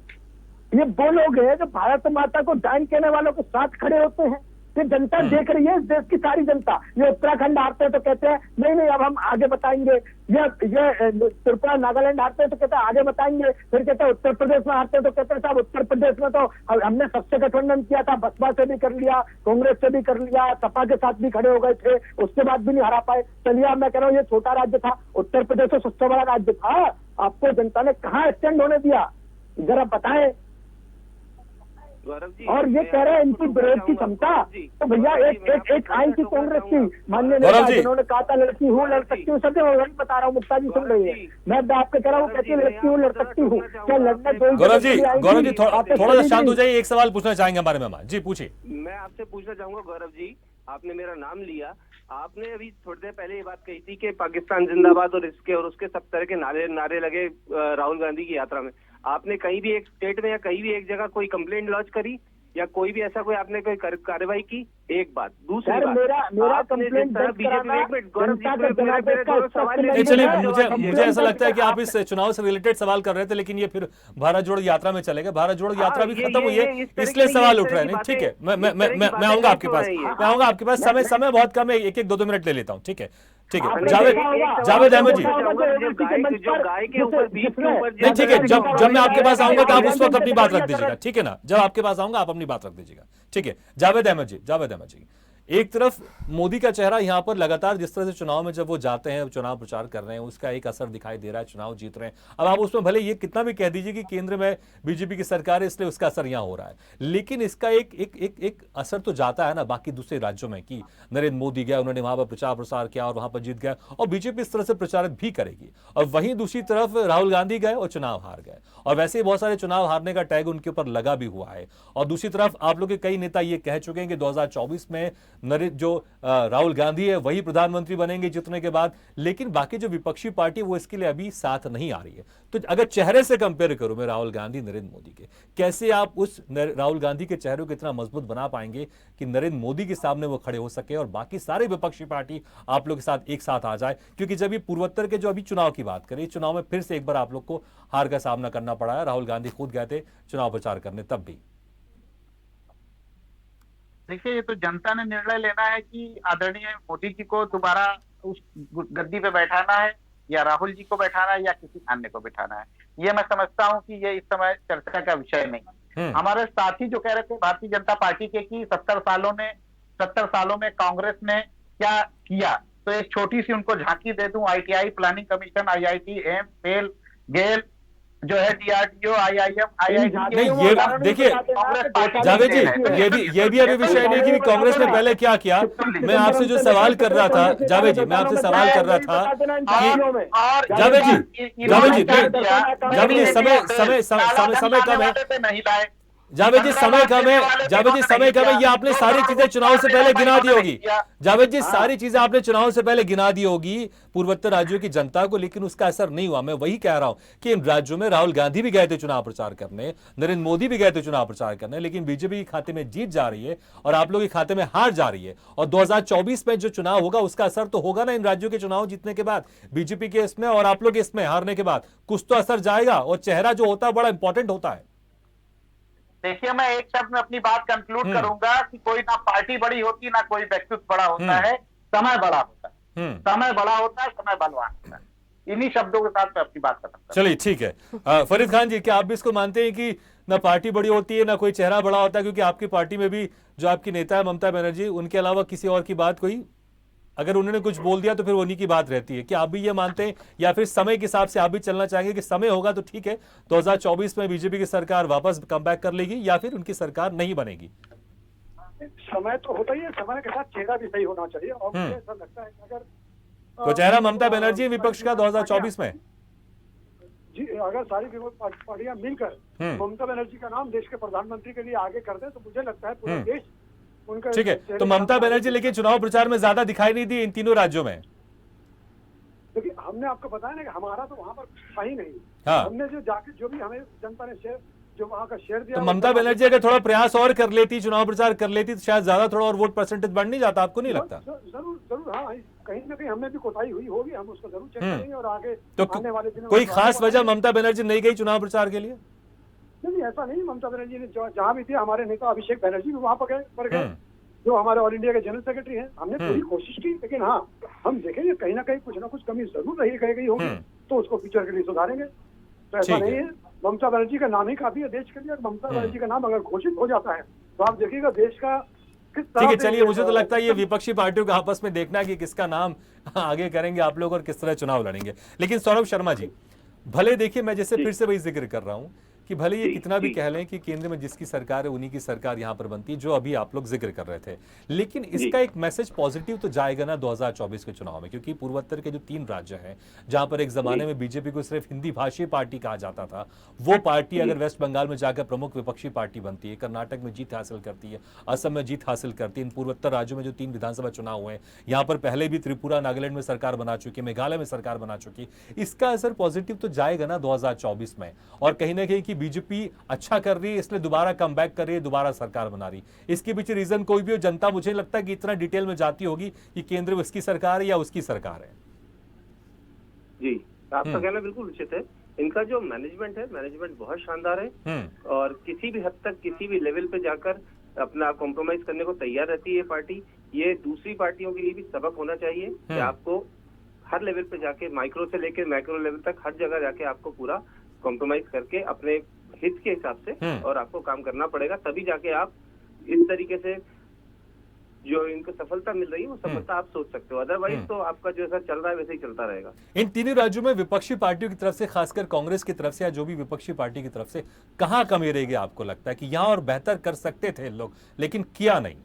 ये वो लोग हैं जो भारत माता को डायन कहने वालों के साथ खड़े होते हैं। ये जनता देख रही है, इस देश की सारी जनता। ये उत्तराखंड हारते हैं तो कहते हैं नहीं अब हम आगे बताएंगे, ये त्रिपुरा, नागालैंड हारते हैं तो कहते हैं आगे बताएंगे, फिर कहते हैं उत्तर प्रदेश में हारते हैं तो कहते हैं साहब उत्तर प्रदेश में तो हमने सबसे गठबंधन किया था, बसपा से भी कर लिया, कांग्रेस से भी कर लिया, सपा के साथ भी खड़े हो गए थे, उसके बाद भी नहीं हरा पाए। चलिए अब मैं कह रहा हूँ, ये छोटा राज्य था, उत्तर प्रदेश तो सबसे बड़ा राज्य था, आपको जनता ने कहाँ स्टैंड होने दिया, जरा बताएं। और ये कह रहे हैं इनकी विरोध की क्षमता, तो भैया एक आई थी कांग्रेस की माननीय नेता जिन्होंने कहा था लड़की हूँ लड़ सकती हूँ, सत्य वही बता रहा हूँ, मुक्ता जी सुन रही है, मैं आपको कह रहा हूँ कहती लड़की हूँ लड़ सकती हूँ, क्या लड़ने दो। गौरव जी थोड़ा सा शांत हो जाइए, एक सवाल पूछना चाहेंगे हमारे मेहमान जी, पूछिए। मैं आपसे पूछना चाहूंगा गौरव जी, आपने मेरा नाम लिया, आपने अभी थोड़ी देर पहले ये बात कही थी कि पाकिस्तान जिंदाबाद और उसके सब तरह के नारे लगे राहुल गांधी की यात्रा में। आपने कहीं भी एक स्टेट में या कहीं भी एक जगह कोई कंप्लेंट लॉन्च करी या कोई भी ऐसा कोई आपने कोई कार्रवाई की? एक बात। दूसरी बात, मेरा कंप्लेंट चलिए, मुझे ऐसा लगता है कि आप इस चुनाव से रिलेटेड सवाल कर रहे थे, लेकिन ये फिर भारत जोड़ो यात्रा में चले गए। भारत जोड़ो यात्रा भी खत्म हुई है, इसलिए सवाल उठ रहे हैं। ठीक है, मैं आऊंगा आपके पास, समय बहुत कम है, एक 2 मिनट ले लेता हूँ। ठीक है जावेद अहमद जी, नहीं ठीक है, जब मैं आपके पास आऊंगा तो आप उस वक्त अपनी बात रख दीजिएगा, ठीक है ना? जब आपके पास आऊंगा आप अपनी बात रख दीजिएगा, ठीक है? जावेद अहमद जी, एक तरफ मोदी का चेहरा यहां पर लगातार जिस तरह से चुनाव में जब वो जाते हैं, चुनाव प्रचार कर रहे हैं, उसका एक असर दिखाई दे रहा है, चुनाव जीत रहे हैं। अब आप उसमें भले ये कितना भी कह दीजिए कि केंद्र में बीजेपी की सरकार है इसलिए उसका असर यहां हो रहा है, लेकिन इसका एक असर तो जाता है ना बाकी दूसरे राज्यों में कि नरेंद्र मोदी गया, उन्होंने वहां पर प्रचार प्रसार किया और वहां पर जीत गया, और बीजेपी इस तरह से प्रचारित भी करेगी। और वहीं दूसरी तरफ राहुल गांधी गए और चुनाव हार गए, और वैसे ही बहुत सारे चुनाव हारने का टैग उनके ऊपर लगा भी हुआ है। और दूसरी तरफ आप लोग के कई नेता ये कह चुके हैं कि 2024 में जो राहुल गांधी है वही प्रधानमंत्री बनेंगे जीतने के बाद, लेकिन बाकी जो विपक्षी पार्टी वो इसके लिए अभी साथ नहीं आ रही है। तो अगर चेहरे से कंपेयर करूं मैं राहुल गांधी नरेंद्र मोदी के, कैसे आप उस राहुल गांधी के चेहरे को इतना मजबूत बना पाएंगे कि नरेंद्र मोदी के सामने वो खड़े हो सके और बाकी सारे विपक्षी पार्टी आप लोग के साथ एक साथ आ जाए? क्योंकि जब ये पूर्वोत्तर के जो अभी चुनाव की बात करें, चुनाव में फिर से एक बार आप लोग को हार का सामना करना पड़ा है। राहुल गांधी खुद गए थे चुनाव प्रचार करने, तब भी देखिए, ये तो जनता ने निर्णय लेना है कि आदरणीय मोदी जी को दोबारा उस गद्दी पे बैठाना है या राहुल जी को बैठाना है या किसी अन्य को बैठाना है। ये मैं समझता हूं कि ये इस समय चर्चा का विषय नहीं। हमारे साथी जो कह रहे थे भारतीय जनता पार्टी के कि 70 सालों में कांग्रेस ने क्या किया, तो एक छोटी सी उनको झांकी दे दूं। ITI planning commission, IIT, AIIMS, फेल, गेल, जो है DRDO, IIM, IIT, नहीं, ये देखिए जावेद जी, ये भी अभी विषय नहीं कि कांग्रेस ने पहले क्या किया। मैं आपसे जो सवाल कर रहा था जावेद जी, मैं आपसे सवाल कर रहा था कि जावेद जी समय कम है, जावेद जी समय कम है, जावेद जी समय कम है। ये आपने सारी चीजें चुनाव से पहले गिना दी होगी जावेद जी, सारी चीजें आपने चुनाव से पहले गिना दी होगी पूर्वोत्तर राज्यों की जनता को, लेकिन उसका असर नहीं हुआ। मैं वही कह रहा हूं कि इन राज्यों में राहुल गांधी भी गए थे चुनाव प्रचार करने, नरेंद्र मोदी भी गए थे चुनाव प्रचार करने, लेकिन बीजेपी के खाते में जीत जा रही है और आप लोग के खाते में हार जा रही है। और 2024 में जो चुनाव होगा उसका असर तो होगा ना इन राज्यों के चुनाव जीतने के बाद, बीजेपी के इसमें और आप लोग इसमें हारने के बाद कुछ तो असर जाएगा। और चेहरा जो होता है बड़ा इंपॉर्टेंट होता है। देखिए, मैं एक शब्द में अपनी बात कंक्लूड करूंगा कि कोई ना पार्टी बड़ी होती ना कोई व्यक्तित्व बड़ा होता है, समय बड़ा होता है। समय बड़ा होता है, समय बलवान होता है। इन्हीं शब्दों के साथ मैं अपनी बात खत्म करता हूं। चलिए ठीक है। फरीद खान जी, क्या आप भी इसको मानते हैं कि ना पार्टी बड़ी होती है ना कोई चेहरा बड़ा होता है, क्योंकि आपकी पार्टी में भी जो आपकी नेता है ममता बनर्जी, उनके अलावा किसी और की बात कोई अगर उन्होंने कुछ बोल दिया तो फिर उन्हीं की बात रहती है। क्या आप भी ये मानते हैं या फिर समय के हिसाब से आप भी चलना चाहेंगे कि समय होगा तो ठीक है 2024 में बीजेपी की सरकार वापस कम बैक कर लेगी या फिर उनकी सरकार नहीं बनेगी? समय तो होता ही है, समय के साथ चेहरा भी सही होना चाहिए। और मुझे ऐसा लगता है कि अगर तो चेहरा ममता बनर्जी विपक्ष का 2024 में जी, अगर सारी पार्टियां मिलकर ममता बनर्जी का नाम देश के प्रधानमंत्री के लिए आगे कर दें तो मुझे लगता है पूरा देश उनका। ठीक है, तो ममता बनर्जी लेकिन चुनाव प्रचार में ज्यादा दिखाई नहीं दी इन तीनों राज्यों में। देखिए, हमने आपको बताया ना कि हमारा तो वहां पर था ही नहीं। हाँ। हमने जो जाके जो भी हमें जनता ने शेयर जो वहां का शेयर दिया, तो ममता बनर्जी अगर थोड़ा प्रयास और कर लेती, चुनाव प्रचार कर लेती, तो शायद ज्यादा थोड़ा और वोट परसेंटेज बढ़ नहीं जाता, आपको नहीं लगता? जरूर जरूर, हाँ, कहीं ना कहीं हमें भी कोताही हुई होगी, हम उसको जरूर चेक करेंगे और आगे तो आने वाले दिनों कोई में खास वजह ममता बनर्जी नहीं गई चुनाव प्रचार के लिए? नहीं, ऐसा नहीं। ममता बनर्जी ने जहाँ भी थी, हमारे नेता अभिषेक बनर्जी भी वहां पर गए, जो हमारे ऑल इंडिया के जनरल सेक्रेटरी हैं। हमने पूरी कोशिश की, लेकिन हाँ, हम देखेंगे कहीं ना कहीं कुछ ना कुछ कमी जरूर रह गई होगी, तो उसको फ्यूचर के लिए सुधारेंगे। तो ऐसा नहीं है, ममता बनर्जी का नाम ही काफी है देश के लिए। ममता बनर्जी का नाम अगर घोषित हो जाता है तो आप देखिएगा देश का किस तरह। ठीक है, चलिए, मुझे तो लगता है ये विपक्षी पार्टियों का आपस में देखना कि किसका नाम आगे करेंगे आप लोग और किस तरह चुनाव लड़ेंगे। लेकिन सौरभ शर्मा जी, भले देखिए, मैं जैसे फिर से वही जिक्र कर रहा हूं कि भले ये कितना भी कह लें कि केंद्र में जिसकी सरकार है उन्हीं की सरकार यहां पर बनती है, जो अभी आप लोग जिक्र कर रहे थे, लेकिन इसका एक मैसेज पॉजिटिव तो जाएगा ना 2024 के चुनाव में, क्योंकि पूर्वोत्तर के जो 3 राज्य हैं जहां पर एक जमाने में बीजेपी को सिर्फ हिंदी भाषी पार्टी कहा जाता था, वो पार्टी अगर वेस्ट बंगाल में जाकर प्रमुख विपक्षी पार्टी बनती है, कर्नाटक में जीत हासिल करती है, असम में जीत हासिल करती है, इन पूर्वोत्तर राज्यों में जो 3 विधानसभा चुनाव हुए हैं, यहां पर पहले भी त्रिपुरा, नागालैंड में सरकार बना चुकी है, मेघालय में सरकार बना चुकी है, इसका असर पॉजिटिव तो जाएगा ना 2024 में। और कहीं ना कहीं कि बीजेपी अच्छा कर रही है, इसलिए दोबारा कम बैक कर रही है, दोबारा सरकार बना रही है। इसके पीछे रीजन कोई भी हो, जनता मुझे लगता है कि इतना डिटेल में जाती होगी कि केंद्र में उसकी सरकार है या उसकी सरकार है। जी, आपका कहना बिल्कुल उचित है। इनका जो मैनेजमेंट है, मैनेजमेंट बहुत शानदार है और किसी भी हद तक किसी भी लेवल पे जाकर अपना कॉम्प्रोमाइज करने को तैयार रहती है पार्टी। ये दूसरी पार्टियों के लिए भी सबक होना चाहिए कि आपको हर लेवल पे जाके, माइक्रो से लेकर मैक्रो लेवल तक हर जगह जाके आपको पूरा कॉम्प्रोमाइज करके अपने हित के हिसाब से और आपको काम करना पड़ेगा, तभी जाके आप इस तरीके से जो इनको सफलता मिल रही है वो सफलता आप सोच सकते हो। अदरवाइज तो आपका जो ऐसा चल रहा है वैसे ही चलता रहेगा। इन तीनों राज्यों में विपक्षी पार्टियों की तरफ से, खासकर कांग्रेस की तरफ से या जो भी विपक्षी पार्टी की तरफ से, कहां कमी रह गई आपको लगता है कि यहां और बेहतर कर सकते थे लोग लेकिन किया नहीं?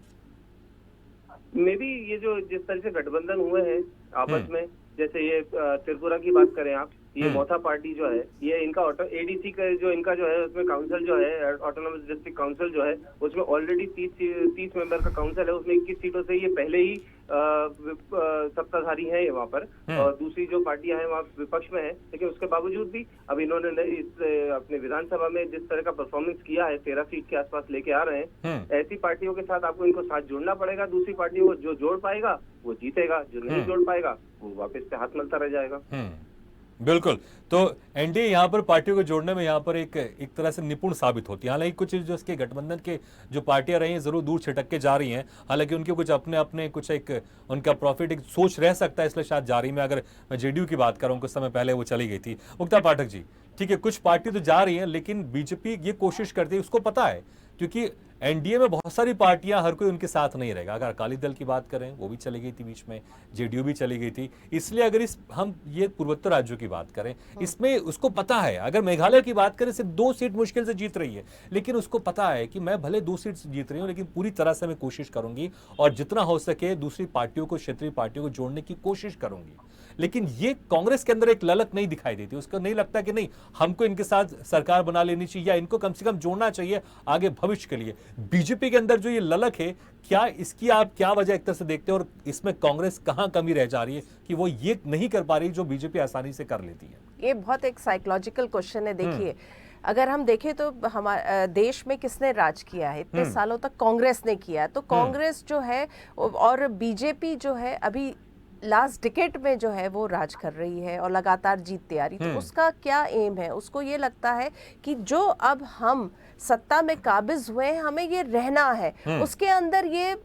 मे बी ये जो जिस तरह से गठबंधन हुए हैं आपस में, जैसे ये त्रिपुरा की बात करें आप, ये मोथा पार्टी जो है, ये इनका एडीसी का जो इनका जो है उसमें काउंसिल जो है, ऑटोनोमस डिस्ट्रिक्ट काउंसिल जो है, उसमें ऑलरेडी 30 मेंबर का काउंसिल है, उसमें 21 सीटों से ये पहले ही सत्ताधारी है वहाँ पर। और दूसरी जो पार्टियां हैं वहाँ विपक्ष में है, लेकिन उसके बावजूद भी अब इन्होंने इस अपने विधानसभा में जिस तरह का परफॉर्मेंस किया है, 13 सीट के आसपास लेके आ रहे हैं। ऐसी पार्टियों के साथ आपको इनको साथ जोड़ना पड़ेगा। दूसरी पार्टियों को जो जोड़ पाएगा वो जीतेगा, जो नहीं जोड़ पाएगा वो वापस से हाथ मलता रह जाएगा। बिल्कुल। तो एनडीए यहाँ पर पार्टियों को जोड़ने में यहाँ पर एक तरह से निपुण साबित होती है। हालांकि कुछ जो इसके गठबंधन के जो पार्टियां रही हैं जरूर दूर छिटक के जा रही हैं, हालांकि उनके कुछ अपने कुछ एक उनका प्रॉफिट एक सोच रह सकता है, इसलिए शायद जा रही में। अगर मैं जेडीयू की बात करूँ, कुछ समय पहले वो चली गई थी। मुक्ता पाठक जी, ठीक है, कुछ पार्टी तो जा रही है लेकिन बीजेपी ये कोशिश करती है, उसको पता है, क्योंकि एनडीए में बहुत सारी पार्टियां, हर कोई उनके साथ नहीं रहेगा। अगर अकाली दल की बात करें, वो भी चली गई थी बीच में, जेडीयू भी चली गई थी। इसलिए अगर हम ये पूर्वोत्तर राज्यों की बात करें, इसमें उसको पता है, अगर मेघालय की बात करें सिर्फ 2 सीट मुश्किल से जीत रही है, लेकिन उसको पता है कि मैं भले 2 सीट जीत रही हूं, लेकिन पूरी तरह से मैं कोशिश करूंगी और जितना हो सके दूसरी पार्टियों को, क्षेत्रीय पार्टियों को जोड़ने की कोशिश करूंगी। लेकिन ये कांग्रेस के अंदर एक ललक नहीं दिखाई देती। उसको नहीं लगता कि नहीं, हमको इनके साथ सरकार बना लेनी चाहिए या इनको कम से कम जोड़ना चाहिए आगे भविष्य के लिए। बीजेपी के अंदर जो ये ललक है, क्या इसकी आप क्या वजह एक तरह से देखते हैं और इसमें कांग्रेस कहां कमी रह जा रही है कि वो ये नहीं कर पा रही जो बीजेपी आसानी से कर लेती है? ये बहुत एक साइकोलॉजिकल क्वेश्चन है। देखिए, अगर हम देखें तो हमारे देश में किसने राज किया है इतने सालों तक? कांग्रेस ने किया है। तो कांग्रेस जो है और बीजेपी जो है अभी लास्ट डिकेड में जो है वो राज कर रही है और लगातार जीतती आ रही। तो उसका क्या एम है? उसको ये लगता है कि जो अब हम सत्ता में काबिज हुए हैं, हमें ये रहना है। उसके अंदर ये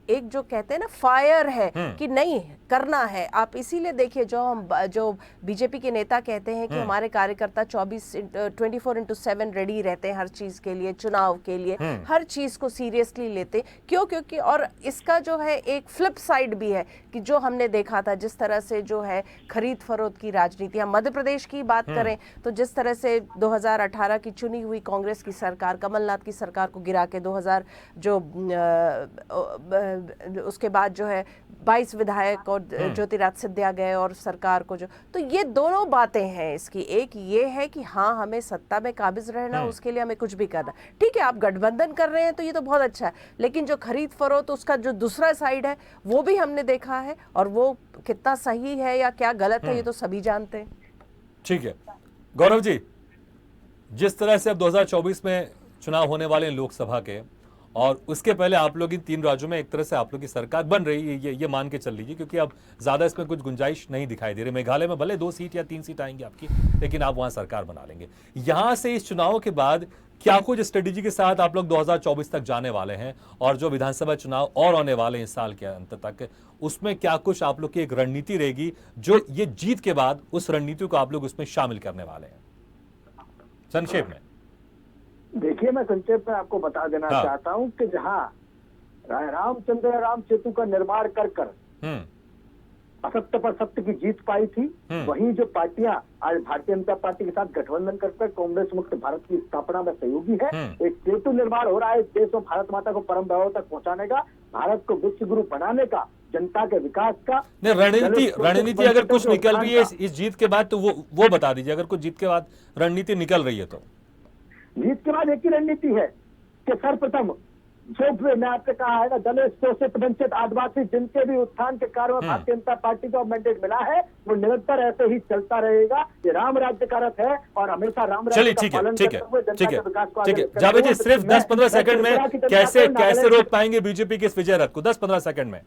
एक जो कहते हैं ना फायर है कि नहीं करना है। आप इसीलिए देखिए जो बीजेपी के नेता कहते हैं कि हमारे कार्यकर्ता 24/7 रेडी रहते हैं हर चीज के लिए, चुनाव के लिए, हर चीज को सीरियसली लेते। क्यों? क्योंकि और इसका जो है एक फ्लिप साइड भी है कि जो हमने देखा था जिस तरह से जो है खरीद फरोख्त की राजनीति, हम मध्य प्रदेश की बात करें तो जिस तरह से 2018 की चुनी हुई कांग्रेस की सरकार कमलनाथ की सरकार को गिरा के 2000 जो उसके बाद जो है 22 विधायक और ज्योतिराज सिंधिया गए और सरकार को जो, तो ये दोनों बातें हैं इसकी। एक ये है कि हाँ, हमें सत्ता में काबिज रहना, उसके लिए हमें कुछ भी करना। ठीक है, आप गठबंधन कर रहे हैं तो ये तो बहुत अच्छा है, लेकिन जो खरीद फरोख्त उसका जो दूसरा साइड है वो भी हमने देखा है, और वो कितना सही है या क्या गलत है ये तो सभी जानते हैं। ठीक है गौरव जी, जिस तरह से अब 2024 में चुनाव होने वाले हैं लोकसभा के, और उसके पहले आप लोग इन 3 राज्यों में एक तरह से आप लोग की सरकार बन रही है, ये मान के चल लीजिए, क्योंकि अब ज्यादा इसमें कुछ गुंजाइश नहीं दिखाई दे रही। मेघालय में भले 2 सीट या 3 सीट आएंगी आपकी, लेकिन आप वहां सरकार बना लेंगे। यहां से इस चुनाव के बाद क्या कुछ स्ट्रेटेजी के साथ आप लोग 2024 तक जाने वाले हैं, और जो विधानसभा चुनाव और आने वाले हैं इस साल के अंत तक, उसमें क्या कुछ आप लोग की एक रणनीति रहेगी जो ये जीत के बाद उस रणनीति को आप लोग उसमें शामिल करने वाले हैं? संक्षेप में देखिए, मैं संक्षेप में आपको बता देना चाहता हूं कि जहां रामचंद्र राम सेतु का निर्माण कर असत्य पर सत्य की जीत पाई थी, वहीं जो पार्टियां आज भारतीय जनता पार्टी के साथ गठबंधन करकर कांग्रेस मुक्त भारत की स्थापना में सहयोगी है। एक सेतु निर्माण हो रहा है देश और भारत माता को परम वैभव तक पहुंचाने का, भारत को विश्व गुरु बनाने का, जनता के विकास का। रणनीति अगर कुछ निकल रही है इस जीत के बाद तो वो बता दीजिए। अगर कुछ जीत के बाद रणनीति निकल रही है तो? जीत के बाद एक ही रणनीति है कि सर्वप्रथम जो मैं आपसे कहा है ना, दलित, शोषित, वंचित, आदिवासी, जिनके भी उत्थान के कार्य में भारतीय जनता पार्टी को मैंडेट मिला है, वो निरंतर ऐसे ही चलता रहेगा। ये राम राज्य का रथ है और हमेशा राम राज्य का पालन करते हुए जनता के विकास को आगे लेकर। जावेद जी, सिर्फ 10-15 सेकंड में कैसे रोक पाएंगे बीजेपी के इस विजय रथ को? 10-15 सेकंड में।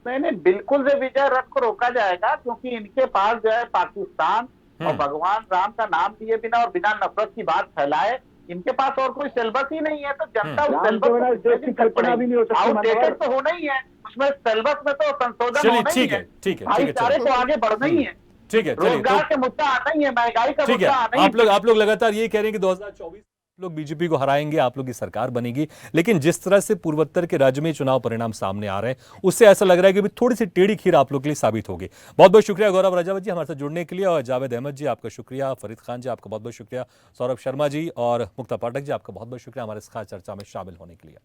नहीं, बिल्कुल से विजय रथ को रोका जाएगा, क्योंकि इनके पास जो है पाकिस्तान और भगवान राम का नाम दिए बिना और बिना नफरत की बात फैलाए, इनके पास और कोई सिलेबस ही नहीं है। तो जनता उस सिलेबस की कल्पना भी नहीं हो सकती, आउटडेटेड तो होना ही है, उसमें सिलेबस में तो संशोधन होना ही है, भाईचारे को आगे बढ़ना ही है, ठीक है, रोजगार के मुद्दा आना ही है, महंगाई का मुद्दा आना ही है। आप लोग लगातार ये कह रहे हैं कि 2024 लोग बीजेपी को हराएंगे, आप लोग की सरकार बनेगी, लेकिन जिस तरह से पूर्वोत्तर के राज्य में चुनाव परिणाम सामने आ रहे हैं, उससे ऐसा लग रहा है कि थोड़ी सी टेढ़ी खीर आप लोग के लिए साबित होगी। बहुत बहुत शुक्रिया गौरव राजावत जी हमारे साथ जुड़ने के लिए, और जावेद अहमद जी आपका शुक्रिया, फरीद खान जी आपका बहुत बहुत शुक्रिया, सौरभ शर्मा जी और मुक्ता पाठक जी आपका बहुत बहुत शुक्रिया हमारे इस खास चर्चा में शामिल होने के लिए।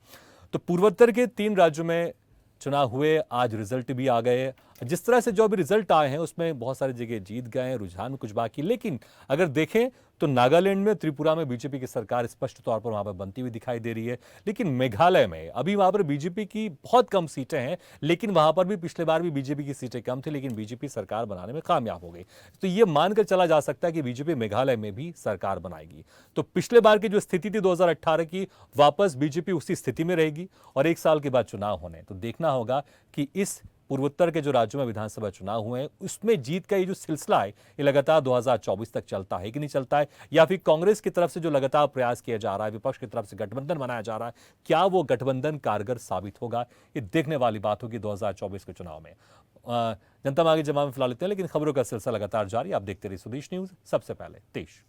तो पूर्वोत्तर के 3 राज्यों में चुनाव हुए, आज रिजल्ट भी आ गए। जिस तरह से जो भी रिजल्ट आए हैं उसमें बहुत सारी जगह जीत गए, रुझान कुछ बाकी, लेकिन अगर देखें तो नागालैंड में, त्रिपुरा में बीजेपी की सरकार स्पष्ट तौर पर वहां पर बनती हुई दिखाई दे रही है। लेकिन मेघालय में अभी वहां पर बीजेपी की बहुत कम सीटें हैं, लेकिन वहां पर भी पिछले बार भी बीजेपी की सीटें कम थी, लेकिन बीजेपी सरकार बनाने में कामयाब हो गई। तो ये मानकर चला जा सकता है कि बीजेपी मेघालय में भी सरकार बनाएगी। तो पिछले बार की जो स्थिति थी 2018 की, वापस बीजेपी उसी स्थिति में रहेगी, और 1 साल के बाद चुनाव होने, तो देखना होगा कि इस पूर्वोत्तर के जो राज्यों में विधानसभा चुनाव हुए हैं उसमें जीत का ये जो सिलसिला है ये लगातार 2024 तक चलता है कि नहीं चलता है, या फिर कांग्रेस की तरफ से जो लगातार प्रयास किया जा रहा है, विपक्ष की तरफ से गठबंधन बनाया जा रहा है, क्या वो गठबंधन कारगर साबित होगा? ये देखने वाली बात होगी 2024 के चुनाव में। जनता मांगे जमा में फिलहाल लेते हैं, लेकिन खबरों का सिलसिला लगातार जारी। आप देखते रहिए स्वदेश न्यूज, सबसे पहले देश।